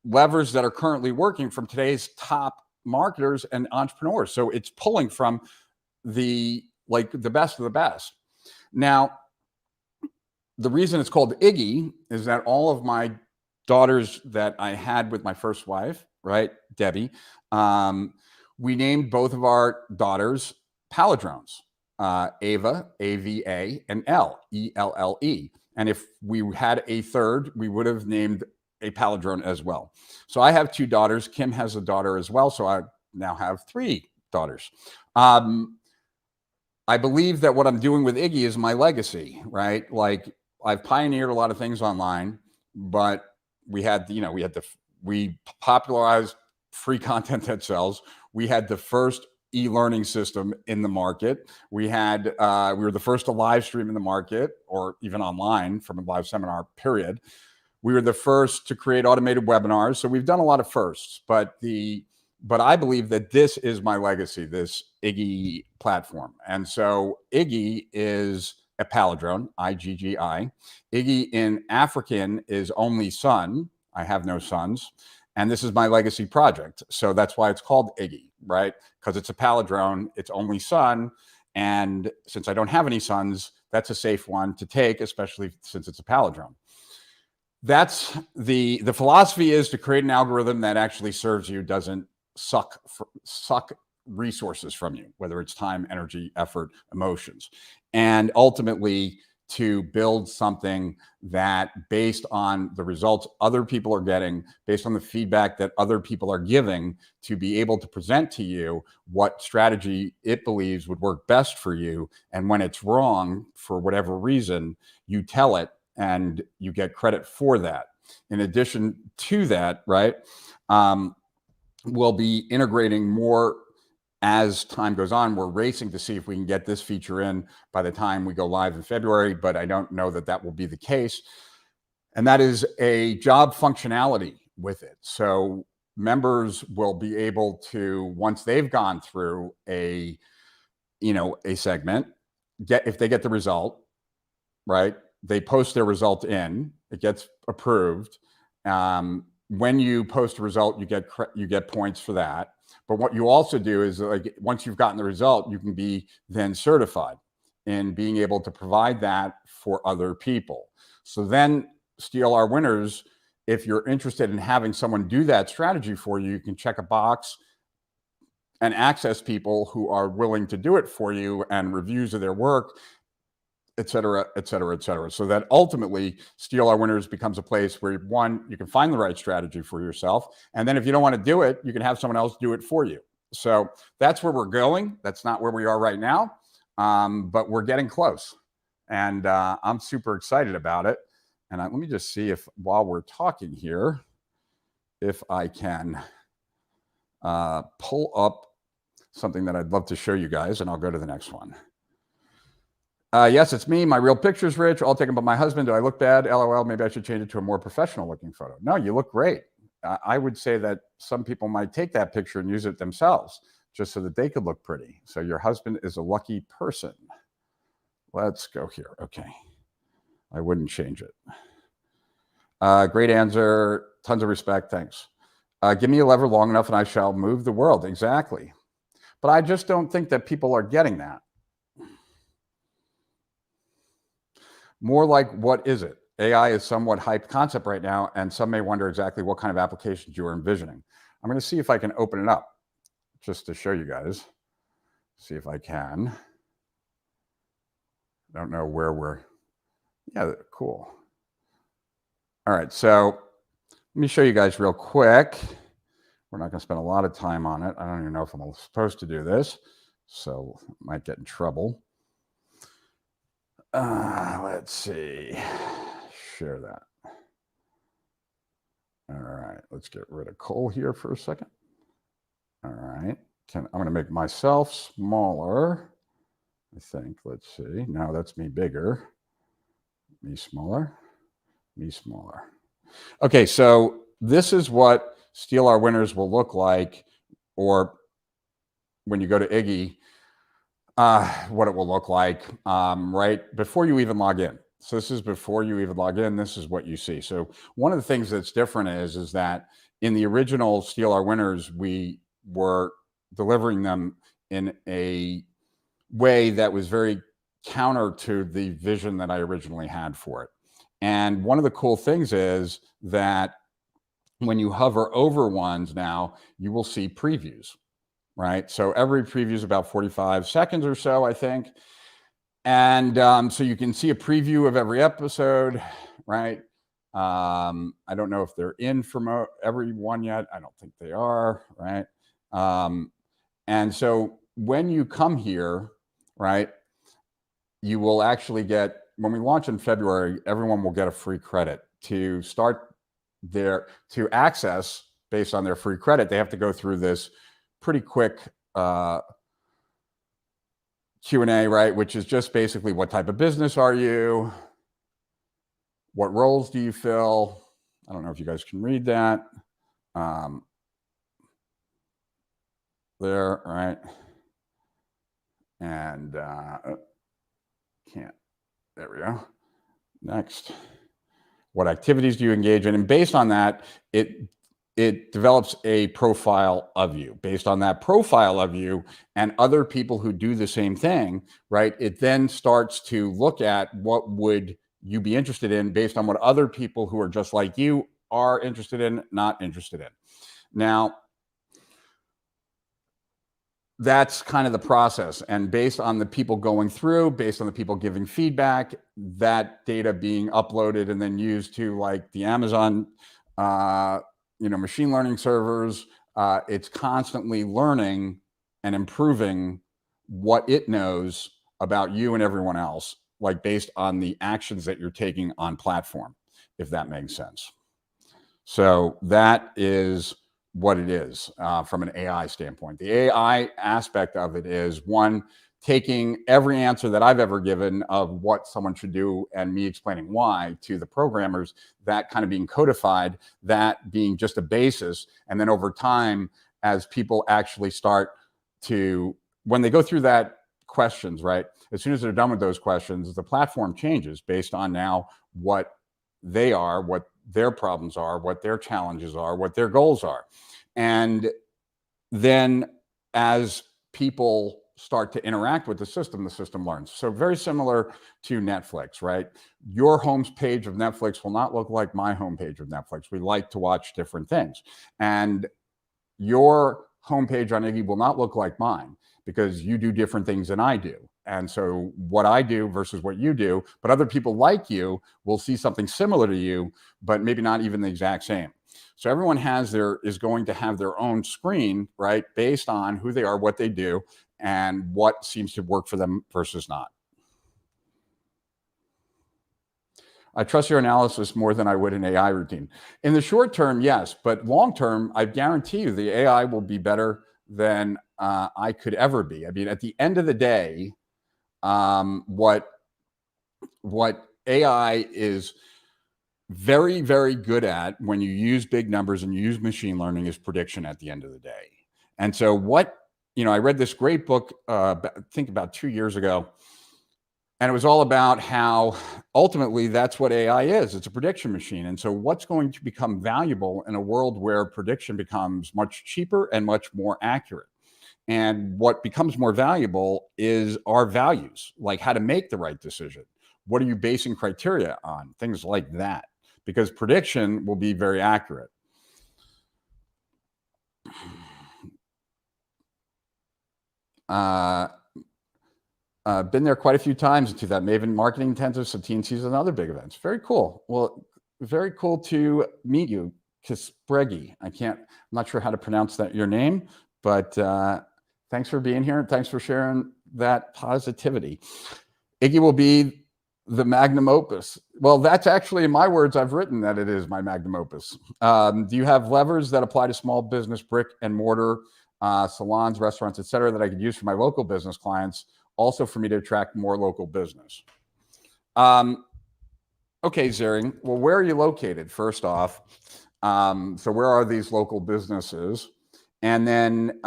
levers that are currently working from today's top marketers and entrepreneurs. So it's pulling from the best of the best. Now, the reason it's called Iggy is that all of my daughters that I had with my first wife, right, Debbie, we named both of our daughters palindromes, Ava, A-V-A, and Elle, E-L-L-E. And if we had a third, we would have named a palindrome as well. So I have 2 daughters. Kim has a daughter as well. So I now have 3 daughters. I believe that what I'm doing with Iggy is my right? Like, I've pioneered a lot of things online, but we popularized free content that sells. We had the first e-learning system in the market. We were the first to live stream in the market, or even online from a live seminar, period. We were the first to create automated webinars. So we've done a lot of firsts, but I believe that this is my legacy, this Iggy platform. And so Iggy is a palindrome, I-G-G-I. Iggy in African is only son. I have no sons. And this is my legacy project. So that's why it's called Iggy, right? Because it's a palindrome, it's only son. And since I don't have any sons, that's a safe one to take, especially since it's a palindrome. That's the philosophy, is to create an algorithm that actually serves you, doesn't suck resources from you, whether it's time, energy, effort, emotions, and ultimately to build something that, based on the results other people are getting, based on the feedback that other people are giving, to be able to present to you what strategy it believes would work best for you. And when it's wrong, for whatever reason, you tell it and you get credit for that. In addition to that, right, we'll be integrating more as time goes on. We're racing to see if we can get this feature in by the time we go live in February, but I don't know that that will be the case. And that is a job functionality with it. So members will be able to, once they've gone through a segment, if they get the result, right, they post their result in, it gets approved. When you post a result, you get points for that. But what you also do is, like, once you've gotten the result, you can be then certified in being able to provide that for other people. So then Steal Our Winners, if you're interested in having someone do that strategy for you, you can check a box and access people who are willing to do it for you, and reviews of their work, et cetera, et cetera, et cetera. So that ultimately Steal Our Winners becomes a place where, one, you can find the right strategy for yourself. And then if you don't want to do it, you can have someone else do it for you. So that's where we're going. That's not where we are right now, but we're getting close. And I'm super excited about it. And let me just see if, while we're talking here, if I can pull up something that I'd love to show you guys, and I'll go to the next one. Yes, it's me. My real picture's Rich, all taken by my husband. Do I look bad? LOL, maybe I should change it to a more professional looking photo. No, you look great. I would say that some people might take that picture and use it themselves, just so that they could look pretty. So your husband is a lucky person. Let's go here. Okay. I wouldn't change it. Great answer. Tons of respect. Thanks. Give me a lever long enough and I shall move the world. Exactly. But I just don't think that people are getting that. More like, what is it? AI is somewhat hyped concept right now, and some may wonder exactly what kind of applications you are envisioning. I'm going to see if I can open it up just to show you guys. See if I can. I don't know where we're. Yeah, cool. All right, so let me show you guys real quick. We're not going to spend a lot of time on it. I don't even know if I'm supposed to do this, so I might get in trouble. Let's see. Share that. All right, let's get rid of Cole here for a second. All right, I'm going to make myself smaller, I think. Let's see. Now that's me bigger. Me smaller. Me smaller. Okay, so this is what Steal Our Winners will look like, or when you go to Iggy, what it will look like right before you even log in. So this is before you even log in. This is what you see. So one of the things that's different is that in the original Steal Our Winners, we were delivering them in a way that was very counter to the vision that I originally had for it. And one of the cool things is that when you hover over ones now, you will see previews, right? So every preview is about 45 seconds or so, I think. And so you can see a preview of every episode, right? I don't know if they're in for every one yet. I don't think they are, right? And so when you come here, right, you will actually get, when we launch in February, everyone will get a free credit to start to access based on their free credit. They have to go through this pretty quick Q&A, right? Which is just basically, what type of business are you? What roles do you fill? I don't know if you guys can read that. There, right? And can't. There we go. Next. What activities do you engage in? And based on that, it develops a profile of you. Based on that profile of you and other people who do the same thing, right? It then starts to look at what would you be interested in based on what other people who are just like you are interested in, not interested in. Now, that's kind of the process. And based on the people going through, based on the people giving feedback, that data being uploaded and then used to, like, the Amazon, machine learning servers, it's constantly learning and improving what it knows about you and everyone else, like based on the actions that you're taking on platform, if that makes sense. So that is what it is from an AI standpoint. The AI aspect of it is, one, taking every answer that I've ever given of what someone should do and me explaining why to the programmers, that kind of being codified, that being just a basis. And then over time, as people actually start to, when they go through that questions, right? As soon as they're done with those questions, the platform changes based on now what they are, what their problems are, what their challenges are, what their goals are. And then as people start to interact with the system learns. So very similar to Netflix, right? Your home page of Netflix will not look like my homepage of Netflix. We like to watch different things. And your homepage on Iggy will not look like mine because you do different things than I do. And so what I do versus what you do, but other people like you will see something similar to you, but maybe not even the exact same. So everyone is going to have their own screen, right? Based on who they are, what they do, and what seems to work for them versus not. I trust your analysis more than I would an AI routine. In the short term, yes, but long term, I guarantee you the AI will be better than I could ever be. I mean, at the end of the day, what AI is very, very good at when you use big numbers and you use machine learning is prediction at the end of the day. And so what I read this great book, I think about 2 years ago, and it was all about how ultimately that's what AI is. It's a prediction machine. And so what's going to become valuable in a world where prediction becomes much cheaper and much more accurate? And what becomes more valuable is our values, like how to make the right decision. What are you basing criteria on? Things like that, because prediction will be very accurate. Been there quite a few times to that Maven Marketing Intensive, so TNCs and other big events. Very cool. Well, very cool to meet you, Kispregi. I'm not sure how to pronounce your name, but thanks for being here and thanks for sharing that positivity. Iggy will be the magnum opus. Well, that's actually, in my words, I've written that it is my magnum opus. Do you have levers that apply to small business, brick and mortar, salons, restaurants, et cetera, that I could use for my local business clients, also for me to attract more local business? Okay, Zering. Well, where are you located, first off? So where are these local businesses? And then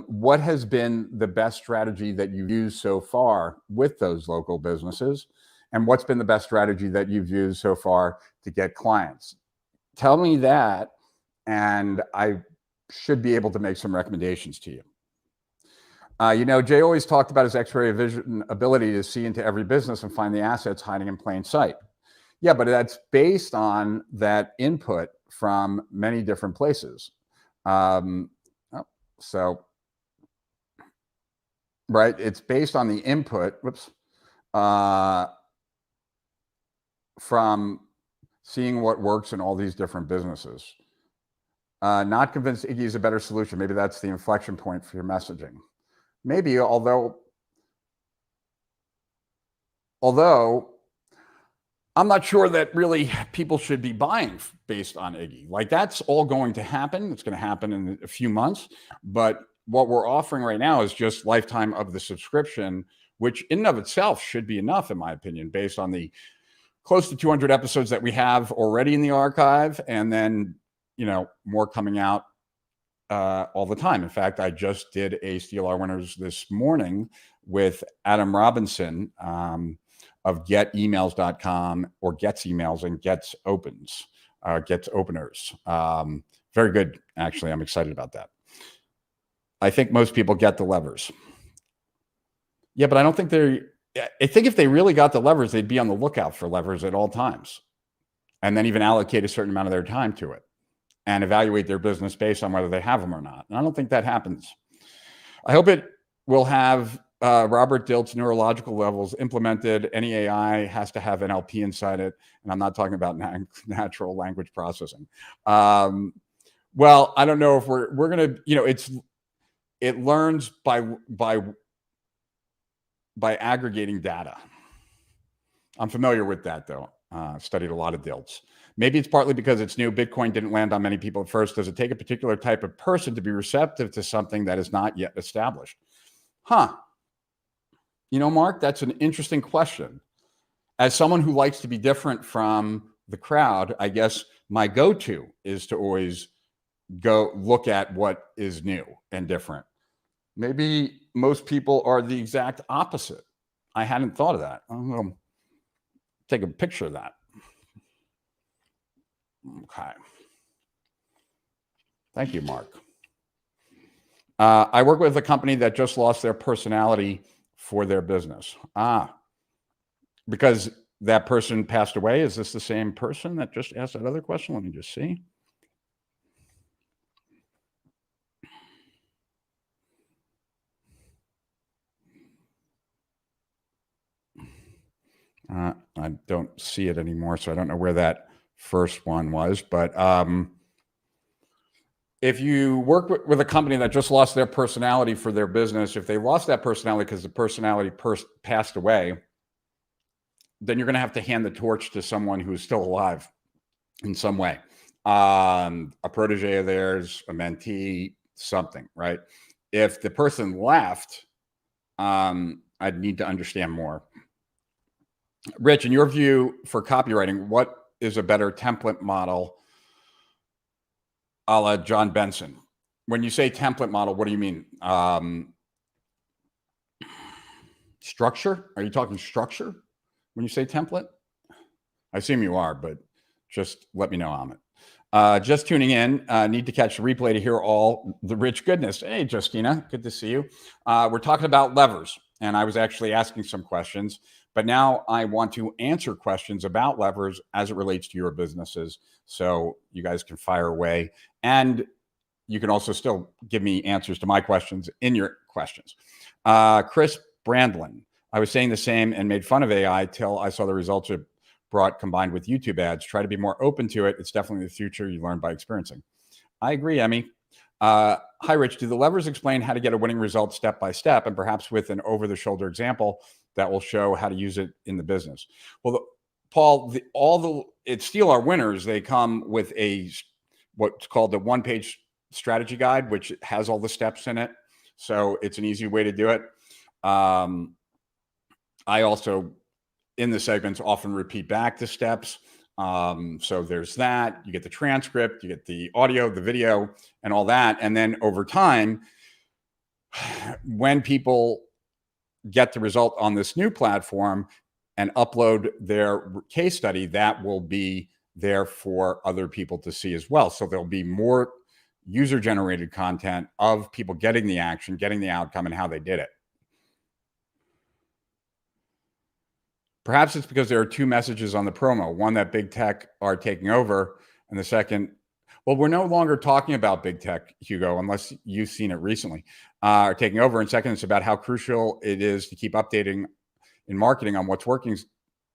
what has been the best strategy that you've used so far with those local businesses? And what's been the best strategy that you've used so far to get clients? Tell me that, and I should be able to make some recommendations to you. Jay always talked about his X-ray vision ability to see into every business and find the assets hiding in plain sight. Yeah, but that's based on that input from many different places. Right, it's based on the input, from seeing what works in all these different businesses. Not convinced Iggy is a better solution. Maybe that's the inflection point for your messaging. Maybe, although I'm not sure that really people should be buying based on Iggy. Like, that's all going to happen. It's going to happen in a few months. But what we're offering right now is just lifetime of the subscription, which in and of itself should be enough, in my opinion, based on the close to 200 episodes that we have already in the archive, and then, more coming out all the time. In fact, I just did a STLR Winners this morning with Adam Robinson of getemails.com, or Gets Emails and Gets Opens, Gets Openers. Very good, actually. I'm excited about that. I think most people get the levers. Yeah, but I don't think I think if they really got the levers, they'd be on the lookout for levers at all times, and then even allocate a certain amount of their time to it and evaluate their business based on whether they have them or not. And I don't think that happens. I hope it will have Robert Dilt's neurological levels implemented. Any AI has to have NLP inside it. And I'm not talking about natural language processing. Well, I don't know if we're going to, it learns by aggregating data. I'm familiar with that, though. Studied a lot of Dilts. Maybe it's partly because it's new. Bitcoin didn't land on many people at first. Does it take a particular type of person to be receptive to something that is not yet established? Mark, that's an interesting question. As someone who likes to be different from the crowd, I guess my go-to is to always go look at what is new and different. Maybe most people are the exact opposite. I hadn't thought of that. I'm going to take a picture of that. Okay. Thank you, Mark. I work with a company that just lost their personality for their business. Because that person passed away. Is this the same person that just asked that other question? Let me just see. I don't see it anymore, so I don't know where that first one was. But if you work with a company that just lost their personality for their business, if they lost that personality because the personality passed away, then you're going to have to hand the torch to someone who's still alive in some way. A protege of theirs, a mentee, something, right? If the person left, I'd need to understand more. Rich, in your view for copywriting, what is a better template model a la John Benson? when you say template model, what do you mean? Structure? Are you talking structure when you say template? I assume you are, but just let me know, Amit. Just tuning in, need to catch the replay to hear all the rich goodness. Hey, Justina, good to see you. We're talking about levers, and I was actually asking some questions, but now I want to answer questions about levers as it relates to your businesses. So you guys can fire away, and you can also still give me answers to my questions in your questions. Chris Brandlin, I was saying the same and made fun of AI till I saw the results it brought combined with YouTube ads. Try to be more open to it. It's definitely the future. You learn by experiencing. I agree, Emmy. Hi, Rich. Do the levers explain how to get a winning result step by step, and perhaps with an over-the-shoulder example that will show how to use it in the business? Well, Paul, it's Steal Our Winners. They come with what's called the one-page strategy guide, which has all the steps in it. So it's an easy way to do it. I also, in the segments, often repeat back the steps. So there's that. You get the transcript, you get the audio, the video, and all that. And then over time, when people get the result on this new platform and upload their case study, that will be there for other people to see as well. So there'll be more user-generated content of people getting the action, getting the outcome, and how they did it. Perhaps it's because there are two messages on the promo, one that big tech are taking over, and the second, well, we're no longer talking about big tech, Hugo, unless you've seen it recently, are taking over. And second, it's about how crucial it is to keep updating in marketing on what's working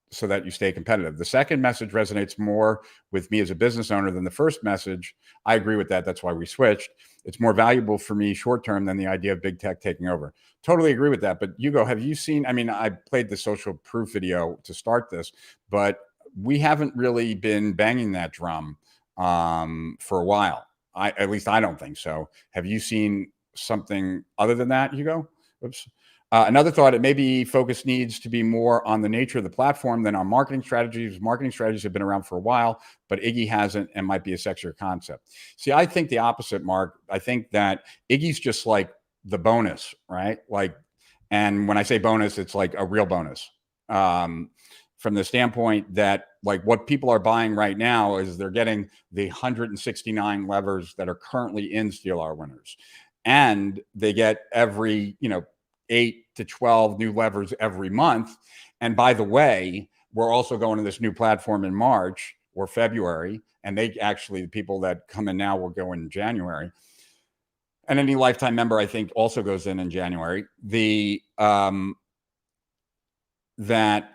so that you stay competitive. The second message resonates more with me as a business owner than the first message. I agree with that. That's why we switched. It's more valuable for me short term than the idea of big tech taking over. Totally agree with that. But Hugo, have you seen, I mean, I played the social proof video to start this, but we haven't really been banging that drum for a while. At least I don't think so. Have you seen something other than that, Hugo? Oops. Another thought, it maybe focus needs to be more on the nature of the platform than on marketing strategies. Marketing strategies have been around for a while, but Iggy hasn't and might be a sexier concept. See, I think the opposite, Mark. I think that Iggy's just like the bonus, right? Like, and when I say bonus, it's like a real bonus. From the standpoint that like what people are buying right now is they're getting the 169 levers that are currently in Steal Our Winners. And they get every, 8 to 12 new levers every month. And by the way, we're also going to this new platform in March or February. And the people that come in now will go in January. And any lifetime member, I think, also goes in January. That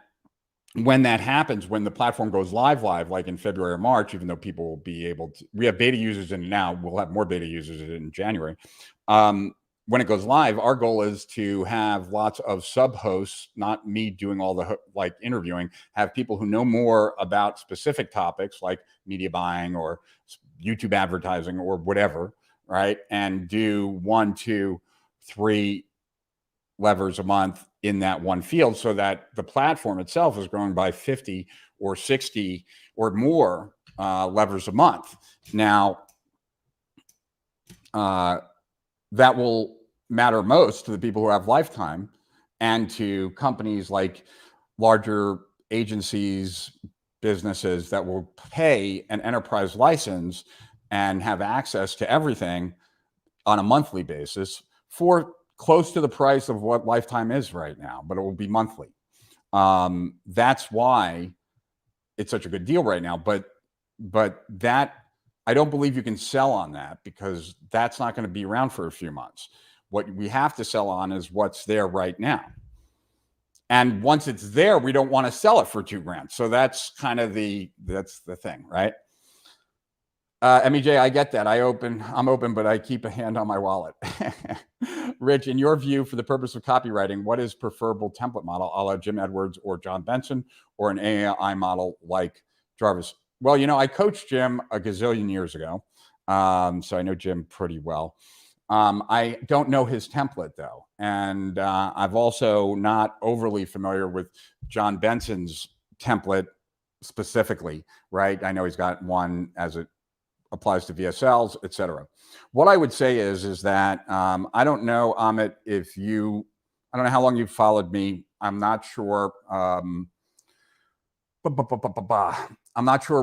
when that happens, when the platform goes live, like in February or March, even though people will be able to, we have beta users in it now, we'll have more beta users in January. When it goes live, our goal is to have lots of sub hosts, not me doing all the interviewing, have people who know more about specific topics like media buying or YouTube advertising or whatever, right? And do 1, 2, 3 levers a month in that one field so that the platform itself is growing by 50 or 60 or more levers a month. Now, that will matter most to the people who have lifetime and to companies like larger agencies, businesses that will pay an enterprise license and have access to everything on a monthly basis for close to the price of what lifetime is right now, but it will be monthly. That's why it's such a good deal right now. But that, I don't believe you can sell on that because that's not going to be around for a few months. What we have to sell on is what's there right now. And once it's there, we don't want to sell it for $2,000. So that's kind of that's the thing, right? MEJ, I get that. I'm open, but I keep a hand on my wallet. Rich, in your view, for the purpose of copywriting, what is preferable template model, a la Jim Edwards or John Benson, or an AI model like Jarvis? Well, I coached Jim a gazillion years ago, so I know Jim pretty well. I don't know his template, though, and I've also not overly familiar with John Benson's template specifically, right? I know he's got one as applies to VSLs, etc. What I would say is that I don't know, Amit, I don't know how long you've followed me. I'm not sure. I'm not sure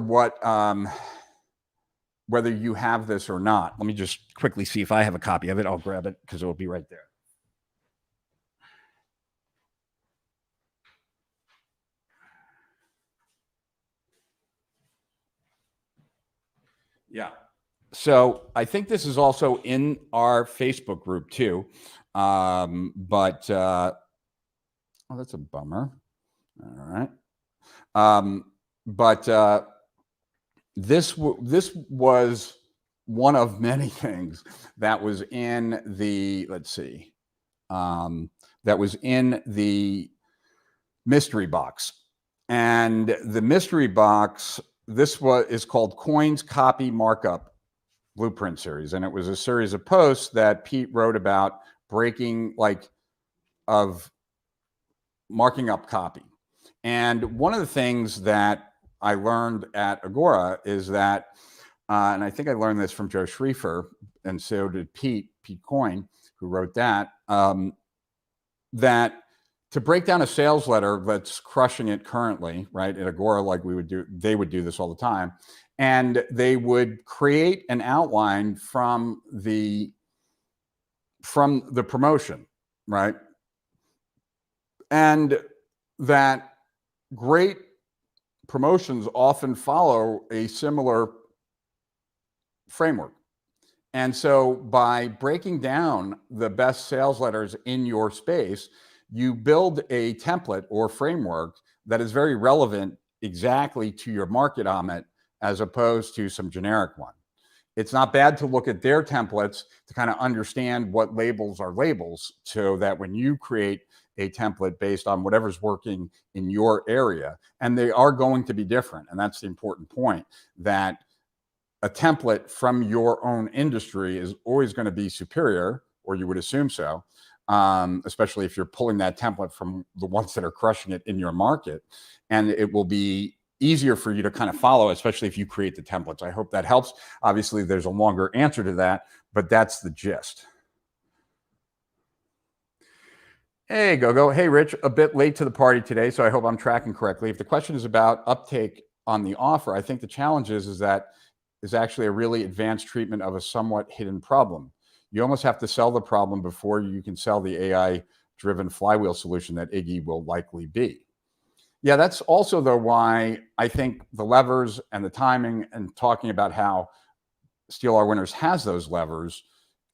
whether you have this or not. Let me just quickly see if I have a copy of it. I'll grab it because it will be right there. Yeah. So I think this is also in our Facebook group too. Oh, that's a bummer. All right. This was one of many things that was in the, let's see, that was in the mystery box. And the mystery box, is called Coins Copy Markup Blueprint Series. And it was a series of posts that Pete wrote about of marking up copy. And one of the things that I learned at Agora is that, and I think I learned this from Joe Schriefer, and so did Pete Coyne, who wrote that, that to break down a sales letter that's crushing it currently, right, at Agora, like they would do this all the time, and they would create an outline from the promotion, right, and that great promotions often follow a similar framework. And so by breaking down the best sales letters in your space, you build a template or framework that is very relevant exactly to your market, Amit, as opposed to some generic one. It's not bad to look at their templates to kind of understand what labels are labels, so that when you create a template based on whatever's working in your area, and they are going to be different. And that's the important point, that a template from your own industry is always going to be superior, or you would assume so, especially if you're pulling that template from the ones that are crushing it in your market. And it will be easier for you to kind of follow, especially if you create the templates. I hope that helps. Obviously, there's a longer answer to that, but that's the gist. Hey, Gogo. Hey, Rich, a bit late to the party today, so I hope I'm tracking correctly. If the question is about uptake on the offer, I think the challenge is that is actually a really advanced treatment of a somewhat hidden problem. You almost have to sell the problem before you can sell the AI-driven flywheel solution that Iggy will likely be. Yeah, that's also, though, why I think the levers and the timing and talking about how Steal Our Winners has those levers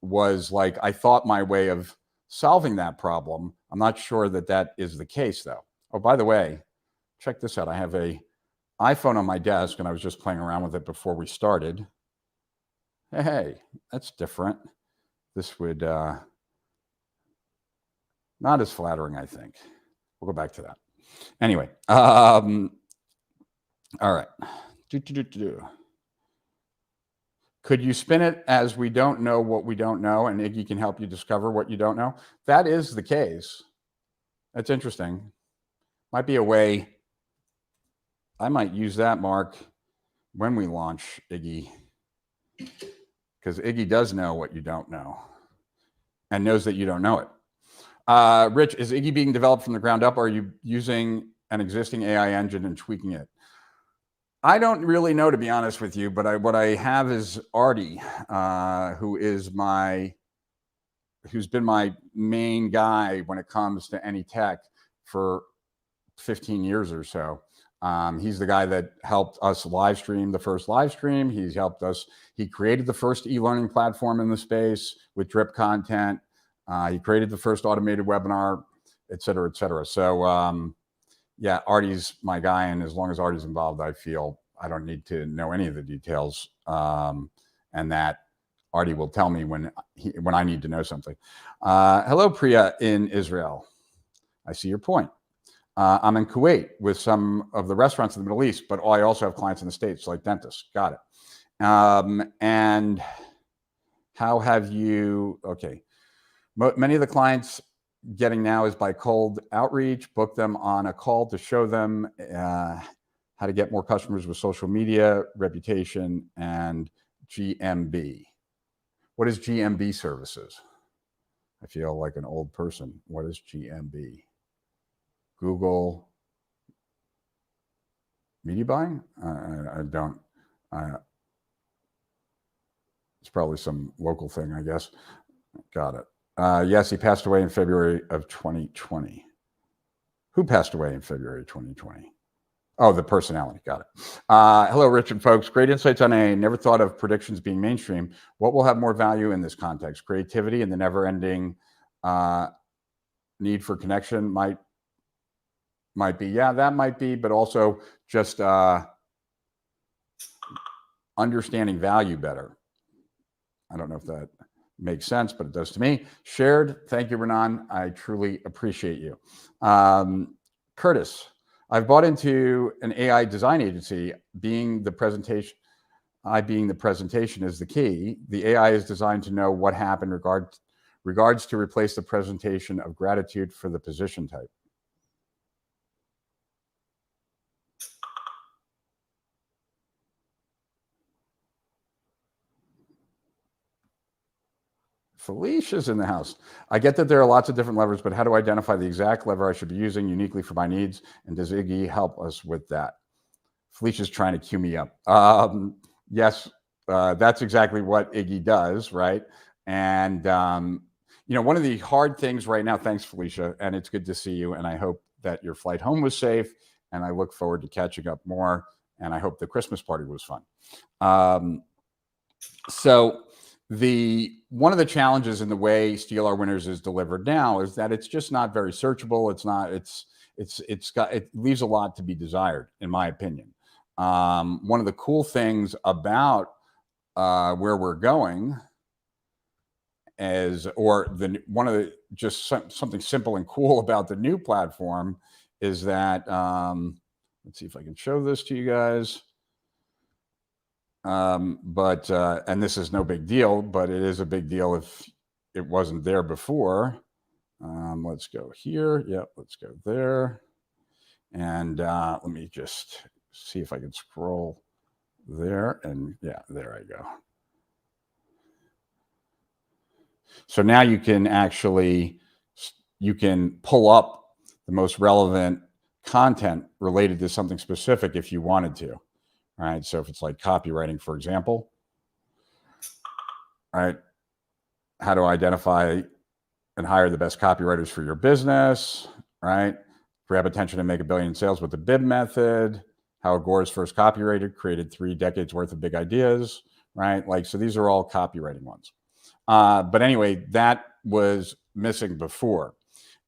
was like, I thought my way of solving that problem. I'm not sure that that is the case, though. Oh, by the way, check this out. I have a iPhone on my desk, and I was just playing around with it before we started. Hey, that's different. This would not as flattering, I think. We'll go back to that. Anyway, all right. Could you spin it as we don't know what we don't know, and Iggy can help you discover what you don't know? That is the case. That's interesting. Might be a way. I might use that, Mark, when we launch Iggy, because Iggy does know what you don't know and knows that you don't know it. Rich, is Iggy being developed from the ground up, or are you using an existing AI engine and tweaking it? I don't really know, to be honest with you, but what I have is Artie, who's been my main guy when it comes to any tech for 15 years or so. He's the guy that helped us live stream the first live stream. He's helped us. He created the first e-learning platform in the space with drip content. He created the first automated webinar, et cetera, et cetera. So yeah, Artie's my guy. And as long as Artie's involved, I feel I don't need to know any of the details. And that Artie will tell me when I need to know something. Hello, Priya in Israel. I see your point. I'm in Kuwait with some of the restaurants in the Middle East, but I also have clients in the States, like dentists. Got it. And how have you, okay. Many of the clients getting now is by cold outreach, book them on a call to show them how to get more customers with social media, reputation, and GMB. What is GMB services? I feel like an old person. What is GMB? Google media buying? I don't. It's probably some local thing, I guess. Got it. Yes, he passed away in February of 2020. Who passed away in February 2020? Oh, the personality. Got it. Hello, Rich and folks. Great insights on AI. Never thought of predictions being mainstream. What will have more value in this context? Creativity and the never-ending need for connection might be. Yeah, that might be, but also just understanding value better. I don't know if that makes sense, but it does to me. Shared. Thank you, Renan. I truly appreciate you. Curtis, I've bought into an AI design agency. Being the presentation is the key. The AI is designed to know what happened regards to replace the presentation of gratitude for the position type. Felicia's in the house. I get that there are lots of different levers, but how do I identify the exact lever I should be using uniquely for my needs? And does Iggy help us with that? Felicia's trying to cue me up. Yes, that's exactly what Iggy does, right? And, one of the hard things right now, thanks, Felicia, and it's good to see you. And I hope that your flight home was safe. And I look forward to catching up more. And I hope the Christmas party was fun. One of the challenges in the way Steal Our Winners is delivered now is that it's just not very searchable. It leaves a lot to be desired, in my opinion. One of the cool things about where we're going something simple and cool about the new platform is that let's see if I can show this to you guys. And this is no big deal, but it is a big deal if it wasn't there before. Let's go here. Yep, let's go there. And let me just see if I can scroll there. And yeah, there I go. So now you can pull up the most relevant content related to something specific if you wanted to. All right, so if it's like copywriting, for example, all right, how to identify and hire the best copywriters for your business, right? Grab attention and make $1 billion in sales with the BIB method, how Gore's first copywriter created 3 decades worth of big ideas, right? So these are all copywriting ones. But anyway, that was missing before.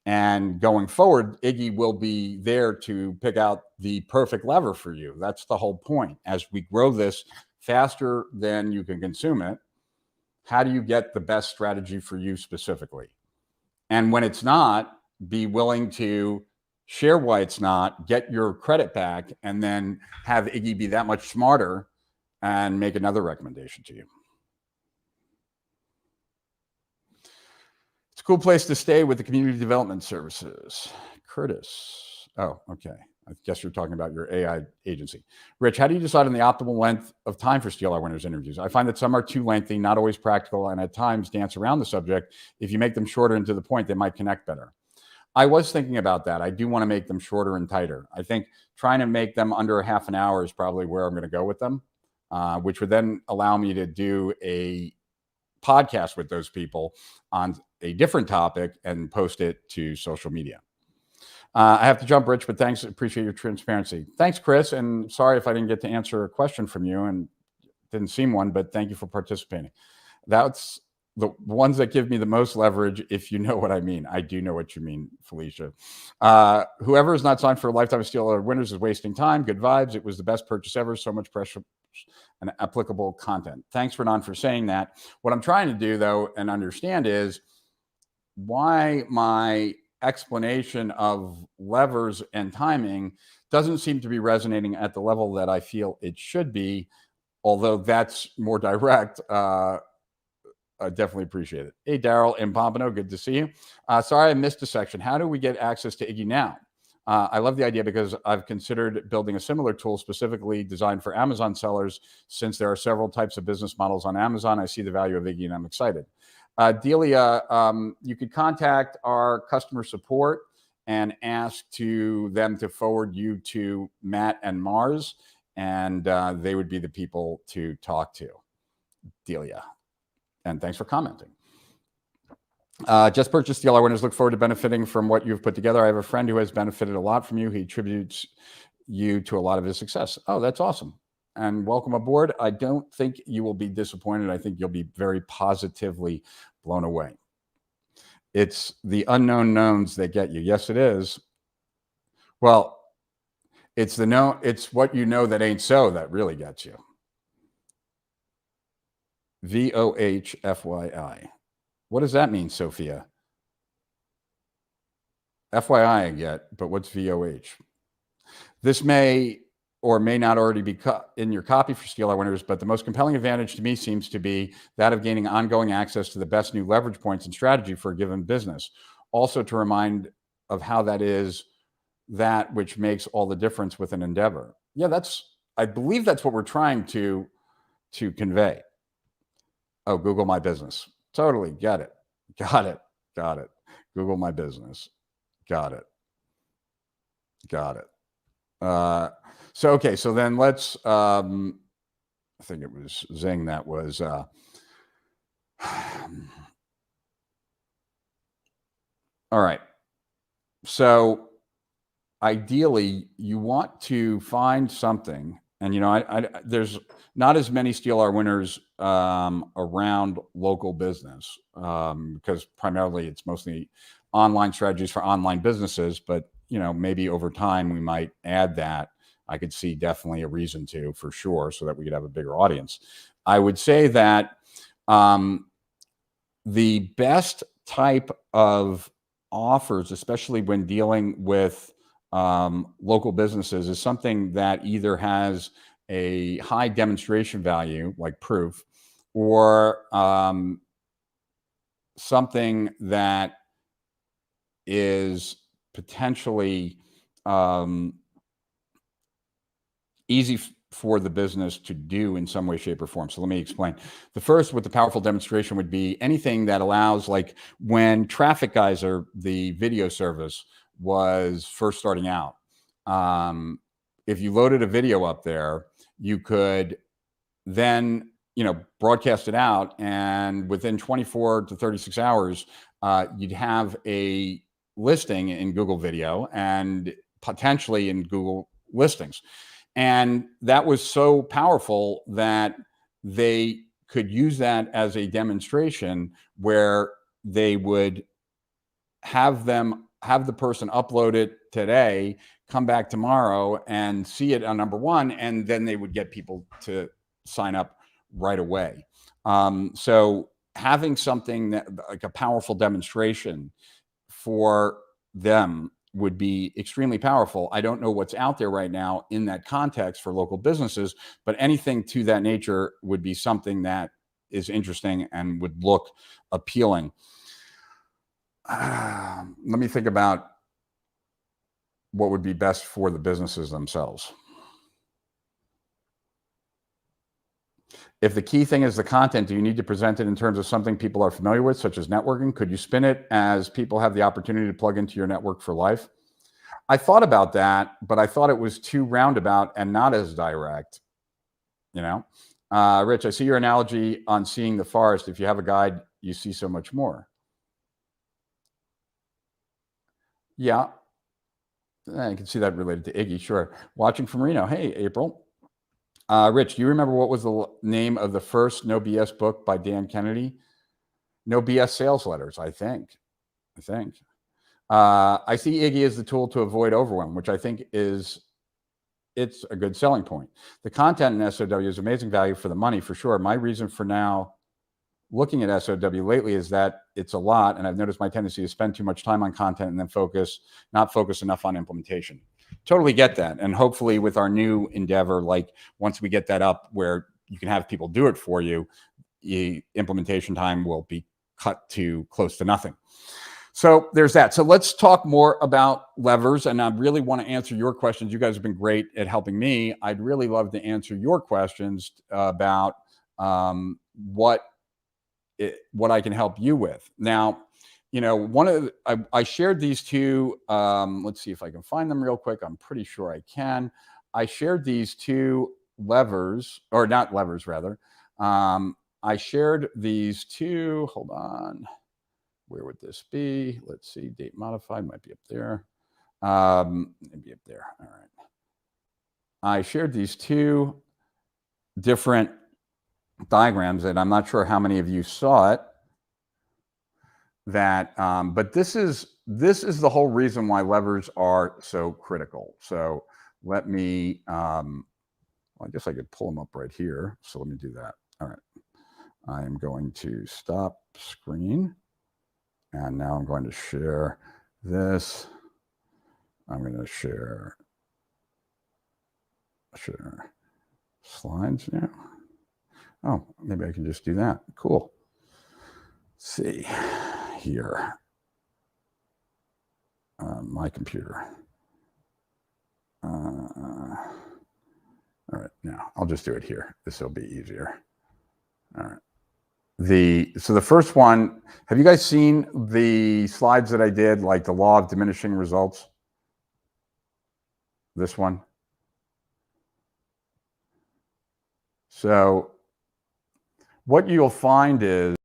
And going forward, Iggy will be there to pick out the perfect lever for you. That's the whole point. As we grow this faster than you can consume it, how do you get the best strategy for you specifically? And when it's not, be willing to share why it's not, get your credit back, and then have Iggy be that much smarter and make another recommendation to you. It's a cool place to stay with the community development services. Curtis. Oh, okay. I guess you're talking about your AI agency. Rich, how do you decide on the optimal length of time for Steal Our Winners interviews? I find that some are too lengthy, not always practical, and at times dance around the subject. If you make them shorter and to the point, they might connect better. I was thinking about that. I do want to make them shorter and tighter. I think trying to make them under half an hour is probably where I'm going to go with them, which would then allow me to do a podcast with those people on a different topic and post it to social media. I have to jump, Rich, but thanks. Appreciate your transparency. Thanks, Chris. And sorry if I didn't get to answer a question from you and didn't seem one, but thank you for participating. That's the ones that give me the most leverage, if you know what I mean. I do know what you mean, Felicia. Whoever is not signed for a lifetime of Steal Our Winners is wasting time. Good vibes. It was the best purchase ever. So much pressure and applicable content. Thanks, Renan, for saying that. What I'm trying to do, though, and understand is why my explanation of levers and timing doesn't seem to be resonating at the level that I feel it should be, although that's more direct. I definitely appreciate it. Hey, Daryl in Pompano, good to see you. Sorry I missed a section. How do we get access to Iggy now? I love the idea because I've considered building a similar tool specifically designed for Amazon sellers. Since there are several types of business models on Amazon, I see the value of Iggy and I'm excited. Delia, you could contact our customer support and ask them to forward you to Matt and Mars, and they would be the people to talk to. Delia. And thanks for commenting. Just purchased DLR winners. Look forward to benefiting from what you've put together. I have a friend who has benefited a lot from you. He attributes you to a lot of his success. Oh, that's awesome. And welcome aboard. I don't think you will be disappointed. I think you'll be very positively blown away. It's the unknown knowns that get you. Yes, it is. Well, it's what you know that ain't so that really gets you. VOHFYI. What does that mean, Sophia? FYI I get, but what's VOH? This may or may not already be in your copy for DLR winners, but the most compelling advantage to me seems to be that of gaining ongoing access to the best new leverage points and strategy for a given business. Also to remind of how that is that which makes all the difference with an endeavor. Yeah, I believe that's what we're trying to convey. Oh, Google My Business. Totally get it. Got it. Got it. Google My Business. Got it. Got it. Okay. So then let's, I think it was Zing that was, all right. So ideally you want to find something, and there's not as many DLR winners around local business because primarily it's mostly online strategies for online businesses. But maybe over time we might add that. I could see definitely a reason to, for sure, so that we could have a bigger audience. I would say that the best type of offers, especially when dealing with local businesses, is something that either has a high demonstration value, like proof, or something that is potentially easy for the business to do in some way, shape, or form. So let me explain. The first with the powerful demonstration would be anything that allows, like when Traffic Geyser, the video service, was first starting out. If you loaded a video up there, you could then, broadcast it out, and within 24 to 36 hours, you'd have a listing in Google Video and potentially in Google Listings. And that was so powerful that they could use that as a demonstration where they would have the person upload it today, come back tomorrow and see it on number one, and then they would get people to sign up right away. So having something that, like a powerful demonstration for them, would be extremely powerful. I don't know what's out there right now in that context for local businesses, but anything to that nature would be something that is interesting and would look appealing. Let me think about what would be best for the businesses themselves. If the key thing is the content, do you need to present it in terms of something people are familiar with, such as networking? Could you spin it as people have the opportunity to plug into your network for life? I thought about that, but I thought it was too roundabout and not as direct. Rich, I see your analogy on seeing the forest. If you have a guide, you see so much more. Yeah, I can see that related to Iggy, sure. Watching from Reno. Hey, April. Rich, do you remember what was the name of the first No BS book by Dan Kennedy? No BS Sales Letters, I think. I see Iggy as the tool to avoid overwhelm, which I think it's a good selling point. The content in SOW is amazing value for the money, for sure. My reason for now looking at SOW lately is that it's a lot, and I've noticed my tendency to spend too much time on content and then not focus enough on implementation. Totally get that. And hopefully with our new endeavor, like once we get that up where you can have people do it for you, implementation time will be cut to close to nothing. So there's that. So let's talk more about levers. And I really want to answer your questions. You guys have been great at helping me. I'd really love to answer your questions about what I can help you with. Now, you know, I shared these two. Let's see if I can find them real quick. I'm pretty sure I can. I shared these two levers, or not levers, rather. I shared these two. Hold on. Where would this be? Let's see. Date modified might be up there. Maybe up there. All right. I shared these two different diagrams, and I'm not sure how many of you saw it. But this is the whole reason why levers are so critical. So let me. Well, I guess I could pull them up right here. So let me do that. All right. I am going to stop screen. And now I'm going to share this. I'm going to share slides now. Oh, maybe I can just do that. Cool. Let's see here. My computer. All right, now I'll just do it here. This will be easier. All right. So the first one, have you guys seen the slides that I did, like the law of diminishing results? This one. So what you'll find is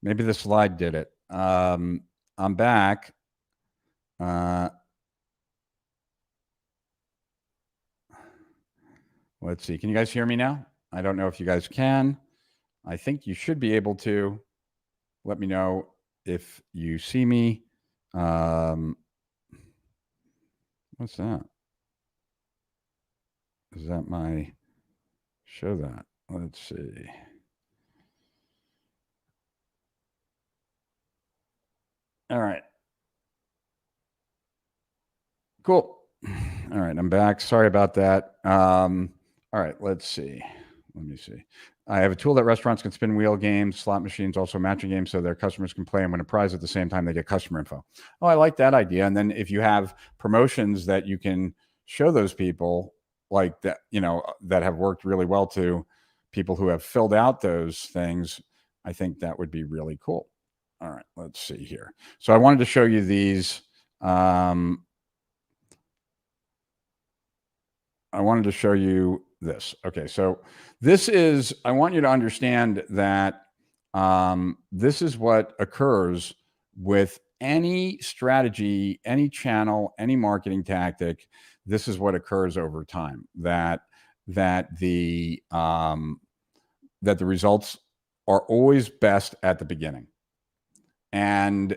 maybe the slide did it. I'm back. Let's see. Can you guys hear me now? I don't know if you guys can. I think you should be able to. Let me know if you see me. What's that? Is that my show that? Let's see. All right. Cool. All right. I'm back. Sorry about that. All right. Let's see. Let me see. I have a tool that restaurants can spin wheel games, slot machines, also matching games, so their customers can play and win a prize at the same time they get customer info. Oh, I like that idea. And then if you have promotions that you can show those people, like that, you know, that have worked really well to people who have filled out those things, I think that would be really cool. All right, let's see here. So I wanted to show you these. I wanted to show you this. Okay, so this is, I want you to understand that this is what occurs with any strategy, any channel, any marketing tactic. This is what occurs over time, that the results are always best at the beginning. And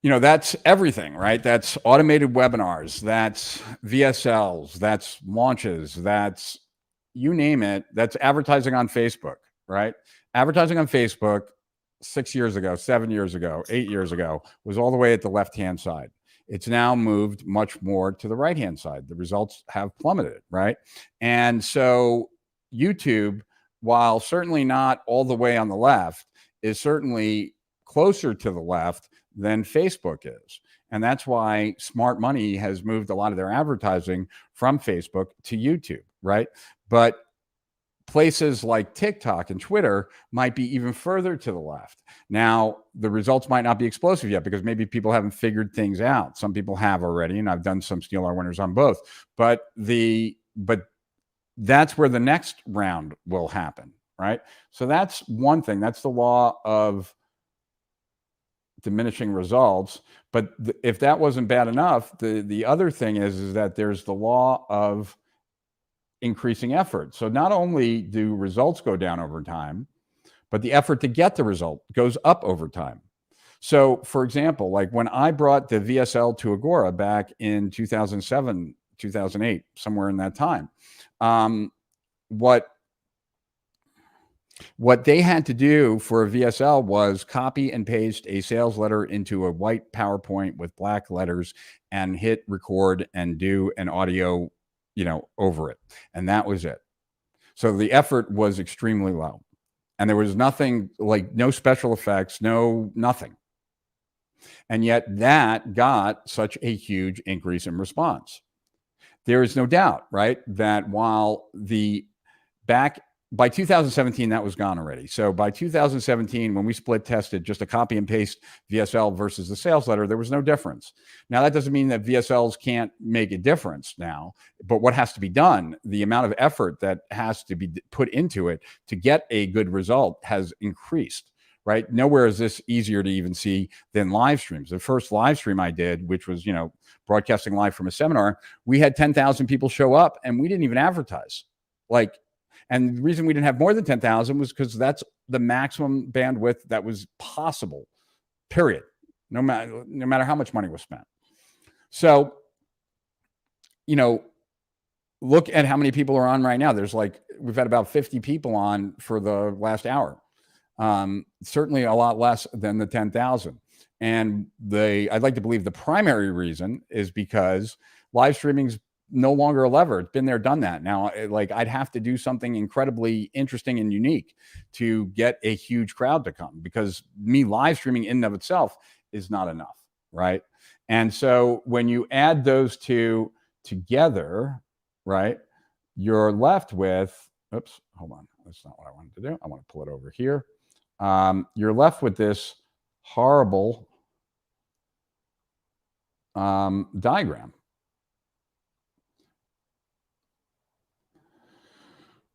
you know, that's everything, right? That's automated webinars, that's VSLs, that's launches, that's you name it. That's advertising on Facebook, right? Advertising on Facebook 6 years ago, 7 years ago, 8 years ago was all the way at the left-hand side. It's now moved much more to the right-hand side. The results have plummeted, right? And so YouTube, while certainly not all the way on the left, is certainly closer to the left than Facebook is. And that's why smart money has moved a lot of their advertising from Facebook to YouTube, right? But places like TikTok and Twitter might be even further to the left. Now, the results might not be explosive yet because maybe people haven't figured things out. Some people have already, and I've done some Steal Our Winners on both. But that's where the next round will happen, right? So that's one thing. That's the law of diminishing results. But if that wasn't bad enough, the other thing is that there's the law of increasing effort. So not only do results go down over time, but the effort to get the result goes up over time. So for example, like when I brought the VSL to Agora back in 2007, 2008, somewhere in that time, what they had to do for a VSL was copy and paste a sales letter into a white PowerPoint with black letters and hit record and do an audio, you know, over it. And that was it. So the effort was extremely low. And there was nothing, like no special effects, nothing. And yet that got such a huge increase in response. There is no doubt, right, that while by 2017, that was gone already. So by 2017, when we split tested just a copy and paste VSL versus the sales letter, there was no difference. Now, that doesn't mean that VSLs can't make a difference now, but what has to be done, the amount of effort that has to be put into it to get a good result has increased, right? Nowhere is this easier to even see than live streams. The first live stream I did, which was, you know, broadcasting live from a seminar, we had 10,000 people show up and we didn't even advertise. And the reason we didn't have more than 10,000 was because that's the maximum bandwidth that was possible, period, no matter how much money was spent. So, you know, look at how many people are on right now. We've had about 50 people on for the last hour. Certainly a lot less than the 10,000. And I'd like to believe the primary reason is because live streaming's no longer a lever. It's been there, done that. Now, I'd have to do something incredibly interesting and unique to get a huge crowd to come, because me live streaming in and of itself is not enough, right? And so when you add those two together, right, you're left with, oops, hold on. That's not what I wanted to do. I want to pull it over here. You're left with this horrible diagram,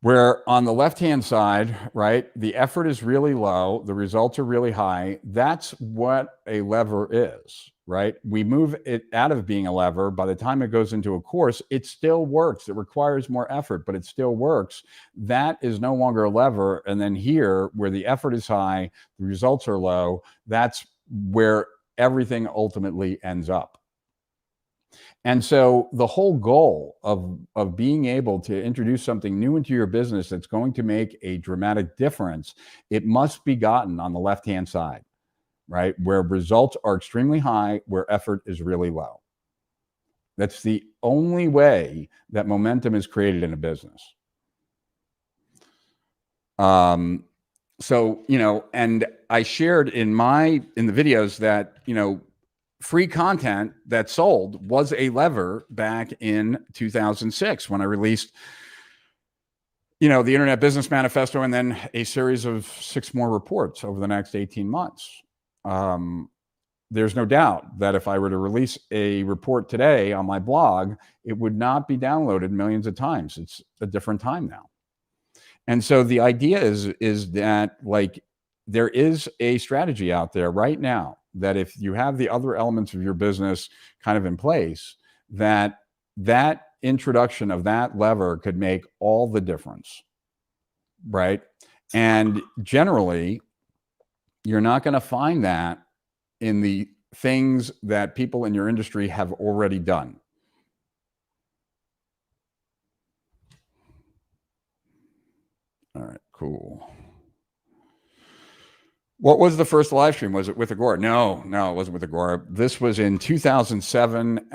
where on the left-hand side, right, the effort is really low, the results are really high. That's what a lever is, right? We move it out of being a lever. By the time it goes into a course, it still works. It requires more effort, but it still works. That is no longer a lever. And then here, where the effort is high, the results are low, that's where everything ultimately ends up. And so the whole goal of being able to introduce something new into your business that's going to make a dramatic difference, it must be gotten on the left-hand side, right? Where results are extremely high, where effort is really low. That's the only way that momentum is created in a business. So, you know, and I shared in the videos that, you know, free content that sold was a lever back in 2006 when I released, you know, the Internet Business Manifesto and then a series of 6 more reports over the next 18 months. There's no doubt that if I were to release a report today on my blog, it would not be downloaded millions of times. It's a different time now. And so the idea is that, like, there is a strategy out there right now that if you have the other elements of your business kind of in place, that introduction of that lever could make all the difference, right? And generally, you're not going to find that in the things that people in your industry have already done. All right, cool. What was the first live stream? Was it with Agora? No, it wasn't with Agora. This was in 2007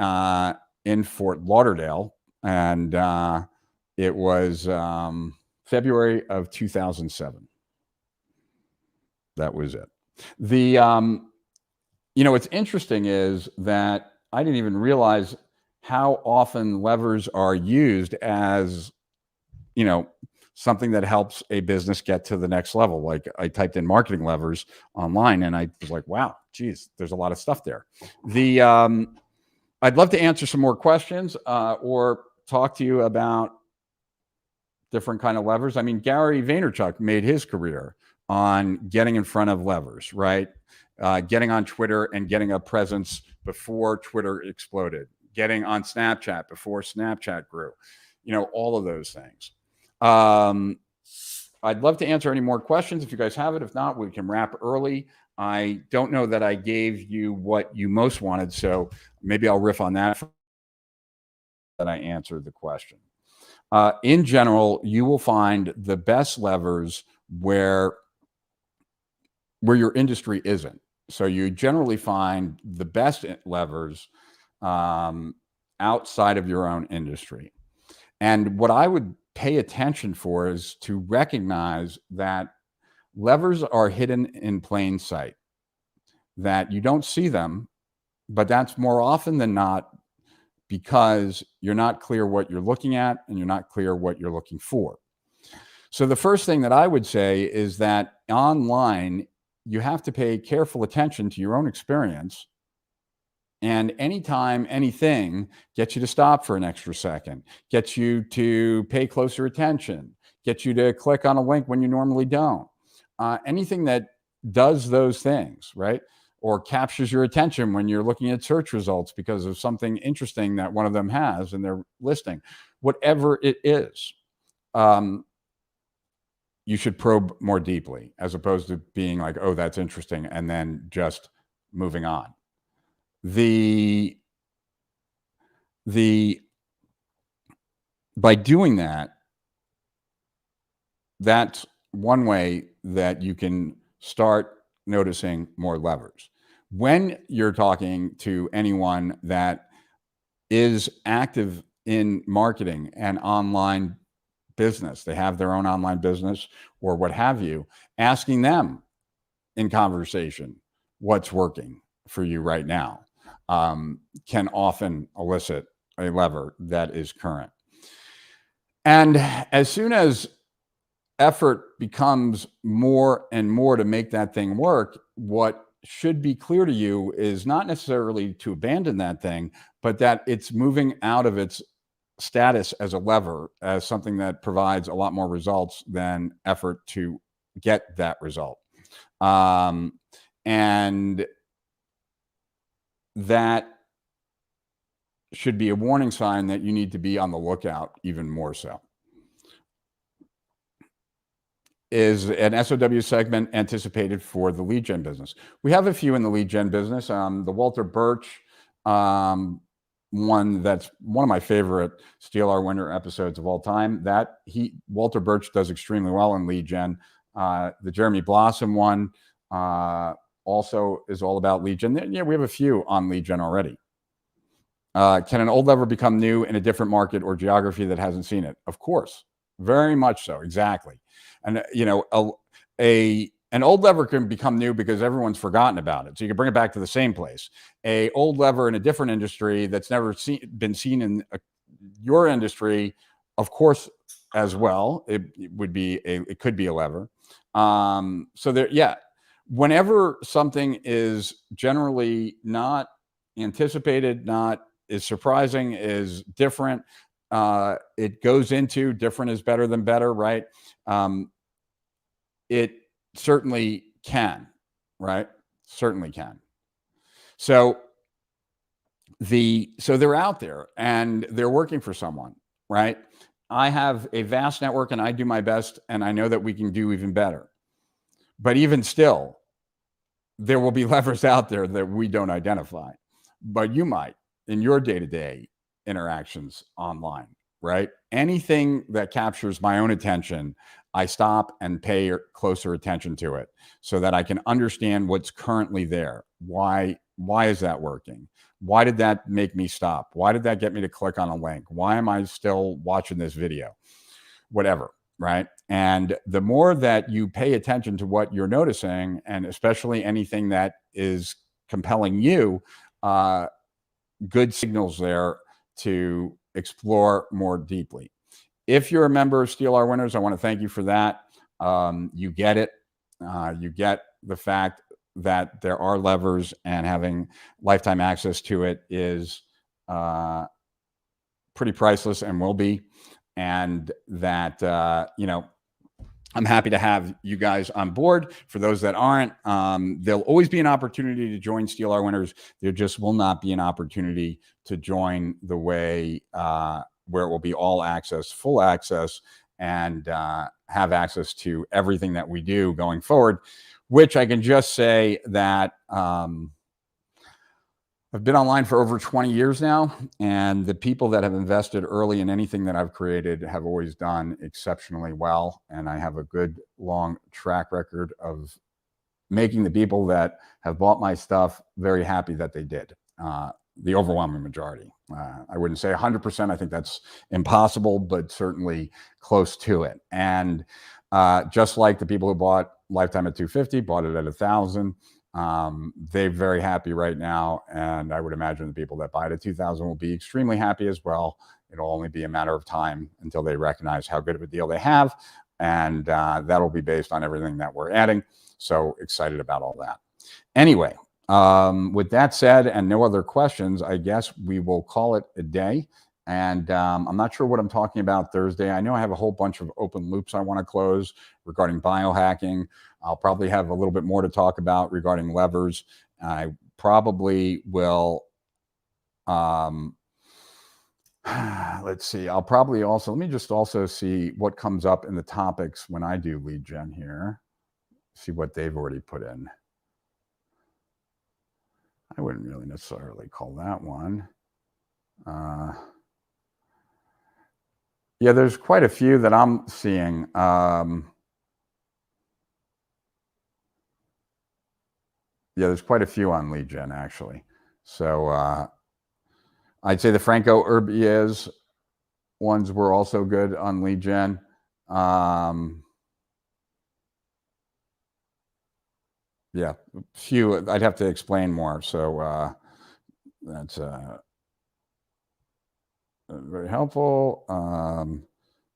in Fort Lauderdale, and it was February of 2007. That was it. You know, what's interesting is that I didn't even realize how often levers are used as, you know, something that helps a business get to the next level. Like, I typed in marketing levers online and I was like, wow, geez, there's a lot of stuff there. I'd love to answer some more questions or talk to you about different kind of levers. I mean, Gary Vaynerchuk made his career on getting in front of levers, right? Getting on Twitter and getting a presence before Twitter exploded, getting on Snapchat before Snapchat grew, you know, all of those things. I'd love to answer any more questions if you guys have it. If not, we can wrap early. I don't know that I gave you what you most wanted, so maybe I'll riff on that I answered the question. In general, you will find the best levers where your industry isn't. So you generally find the best levers outside of your own industry. And what I would pay attention for is to recognize that levers are hidden in plain sight, that you don't see them, but that's more often than not because you're not clear what you're looking at and you're not clear what you're looking for. So the first thing that I would say is that online, you have to pay careful attention to your own experience. And anytime anything gets you to stop for an extra second, gets you to pay closer attention, gets you to click on a link when you normally don't, anything that does those things, right? Or captures your attention when you're looking at search results because of something interesting that one of them has in their listing, whatever it is, you should probe more deeply as opposed to being like, oh, that's interesting, and then just moving on. By doing that, that's one way that you can start noticing more levers. When you're talking to anyone that is active in marketing and online business, they have their own online business or what have you, asking them in conversation what's working for you right now can often elicit a lever that is current. And as soon as effort becomes more and more to make that thing work, what should be clear to you is not necessarily to abandon that thing, but that it's moving out of its status as a lever, as something that provides a lot more results than effort to get that result. And that should be a warning sign that you need to be on the lookout even more so. Is an SOW segment anticipated for the lead gen business? We have a few in the lead gen business. The Walter Birch one, that's one of my favorite Steal Our Winner episodes of all time. Walter Birch does extremely well in lead gen. The Jeremy Blossom one also is all about lead gen. Yeah, we have a few on lead gen already. Can an old lever become new in a different market or geography that hasn't seen it? Of course. Very much so. Exactly. And, you know, an old lever can become new because everyone's forgotten about it. So you can bring it back to the same place. A old lever in a different industry that's never been seen in your industry, of course, as well. It could be a lever. So there, yeah. Whenever something is generally not anticipated, not is surprising, is different, it goes into different is better than better, right? It certainly can, right? Certainly can. So they're out there and they're working for someone, right? I have a vast network and I do my best, and I know that we can do even better. But even still, there will be levers out there that we don't identify, but you might in your day-to-day interactions online, right? Anything that captures my own attention, I stop and pay closer attention to it so that I can understand what's currently there. Why is that working? Why did that make me stop? Why did that get me to click on a link? Why am I still watching this video? Whatever, right? And the more that you pay attention to what you're noticing, and especially anything that is compelling you, good signals there to explore more deeply. If you're a member of Steal Our Winners, I want to thank you for that. You get it. You get the fact that there are levers, and having lifetime access to it is pretty priceless and will be. And that, you know, I'm happy to have you guys on board. For those that aren't, there'll always be an opportunity to join Steal Our Winners. There just will not be an opportunity to join the way where it will be all access, full access, and have access to everything that we do going forward, which I can just say that I've been online for over 20 years now, and the people that have invested early in anything that I've created have always done exceptionally well. And I have a good long track record of making the people that have bought my stuff very happy that they did. The overwhelming majority. I wouldn't say 100%. I think that's impossible, but certainly close to it. And just like the people who bought Lifetime at $250, bought it at $1,000. They're very happy right now, and I would imagine the people that buy it at $2,000 will be extremely happy as well. It'll only be a matter of time until they recognize how good of a deal they have, and that'll be based on everything that we're adding. So excited about all that. Anyway, with that said, and no other questions, I guess we will call it a day. And I'm not sure what I'm talking about Thursday. I know I have a whole bunch of open loops I want to close regarding biohacking. I'll probably have a little bit more to talk about regarding levers. I probably will, let's see, I'll probably also, let me just also see what comes up in the topics when I do lead gen here. See what they've already put in. I wouldn't really necessarily call that one. Yeah, there's quite a few that I'm seeing. Yeah, there's quite a few on lead gen, actually. So I'd say the Franco Urbiez ones were also good on lead gen. Yeah, few. I'd have to explain more. So that's very helpful.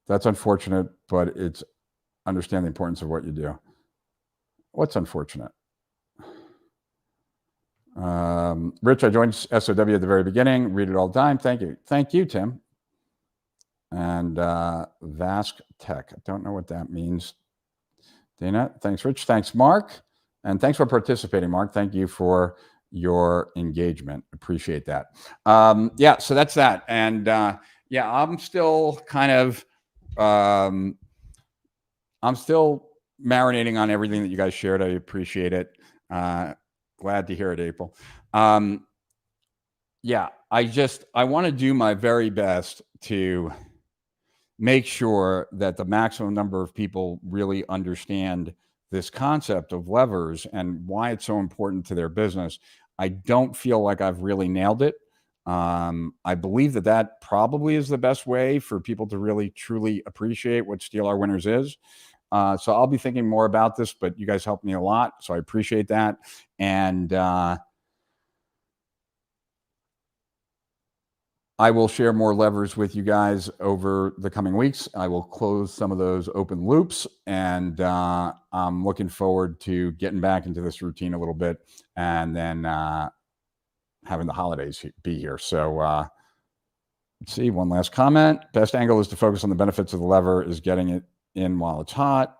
That's unfortunate, but it's understand the importance of what you do. What's unfortunate? Rich, I joined SOW at the very beginning. Read it all the time. Thank you. Thank you, Tim. And Vask Tech. I don't know what that means. Dana, thanks, Rich. Thanks, Mark. And thanks for participating, Mark. Thank you for your engagement. Appreciate that. Yeah, so that's that. And yeah, I'm still kind of, I'm still marinating on everything that you guys shared. I appreciate it. Glad to hear it, April. Yeah, I want to do my very best to make sure that the maximum number of people really understand this concept of levers and why it's so important to their business. I don't feel like I've really nailed it. I believe that that probably is the best way for people to really truly appreciate what Steal Our Winners is. So I'll be thinking more about this, but you guys helped me a lot, so I appreciate that. And I will share more levers with you guys over the coming weeks. I will close some of those open loops, and I'm looking forward to getting back into this routine a little bit, and then having the holidays be here. So let's see, one last comment. Best angle is to focus on the benefits of the lever is getting it in while it's hot,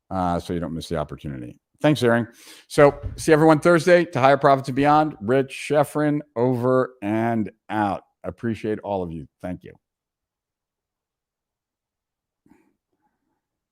so you don't miss the opportunity. Thanks, Aaron. So see everyone Thursday to Higher Profits and Beyond. Rich Schefrin over and out. Appreciate all of you. Thank you.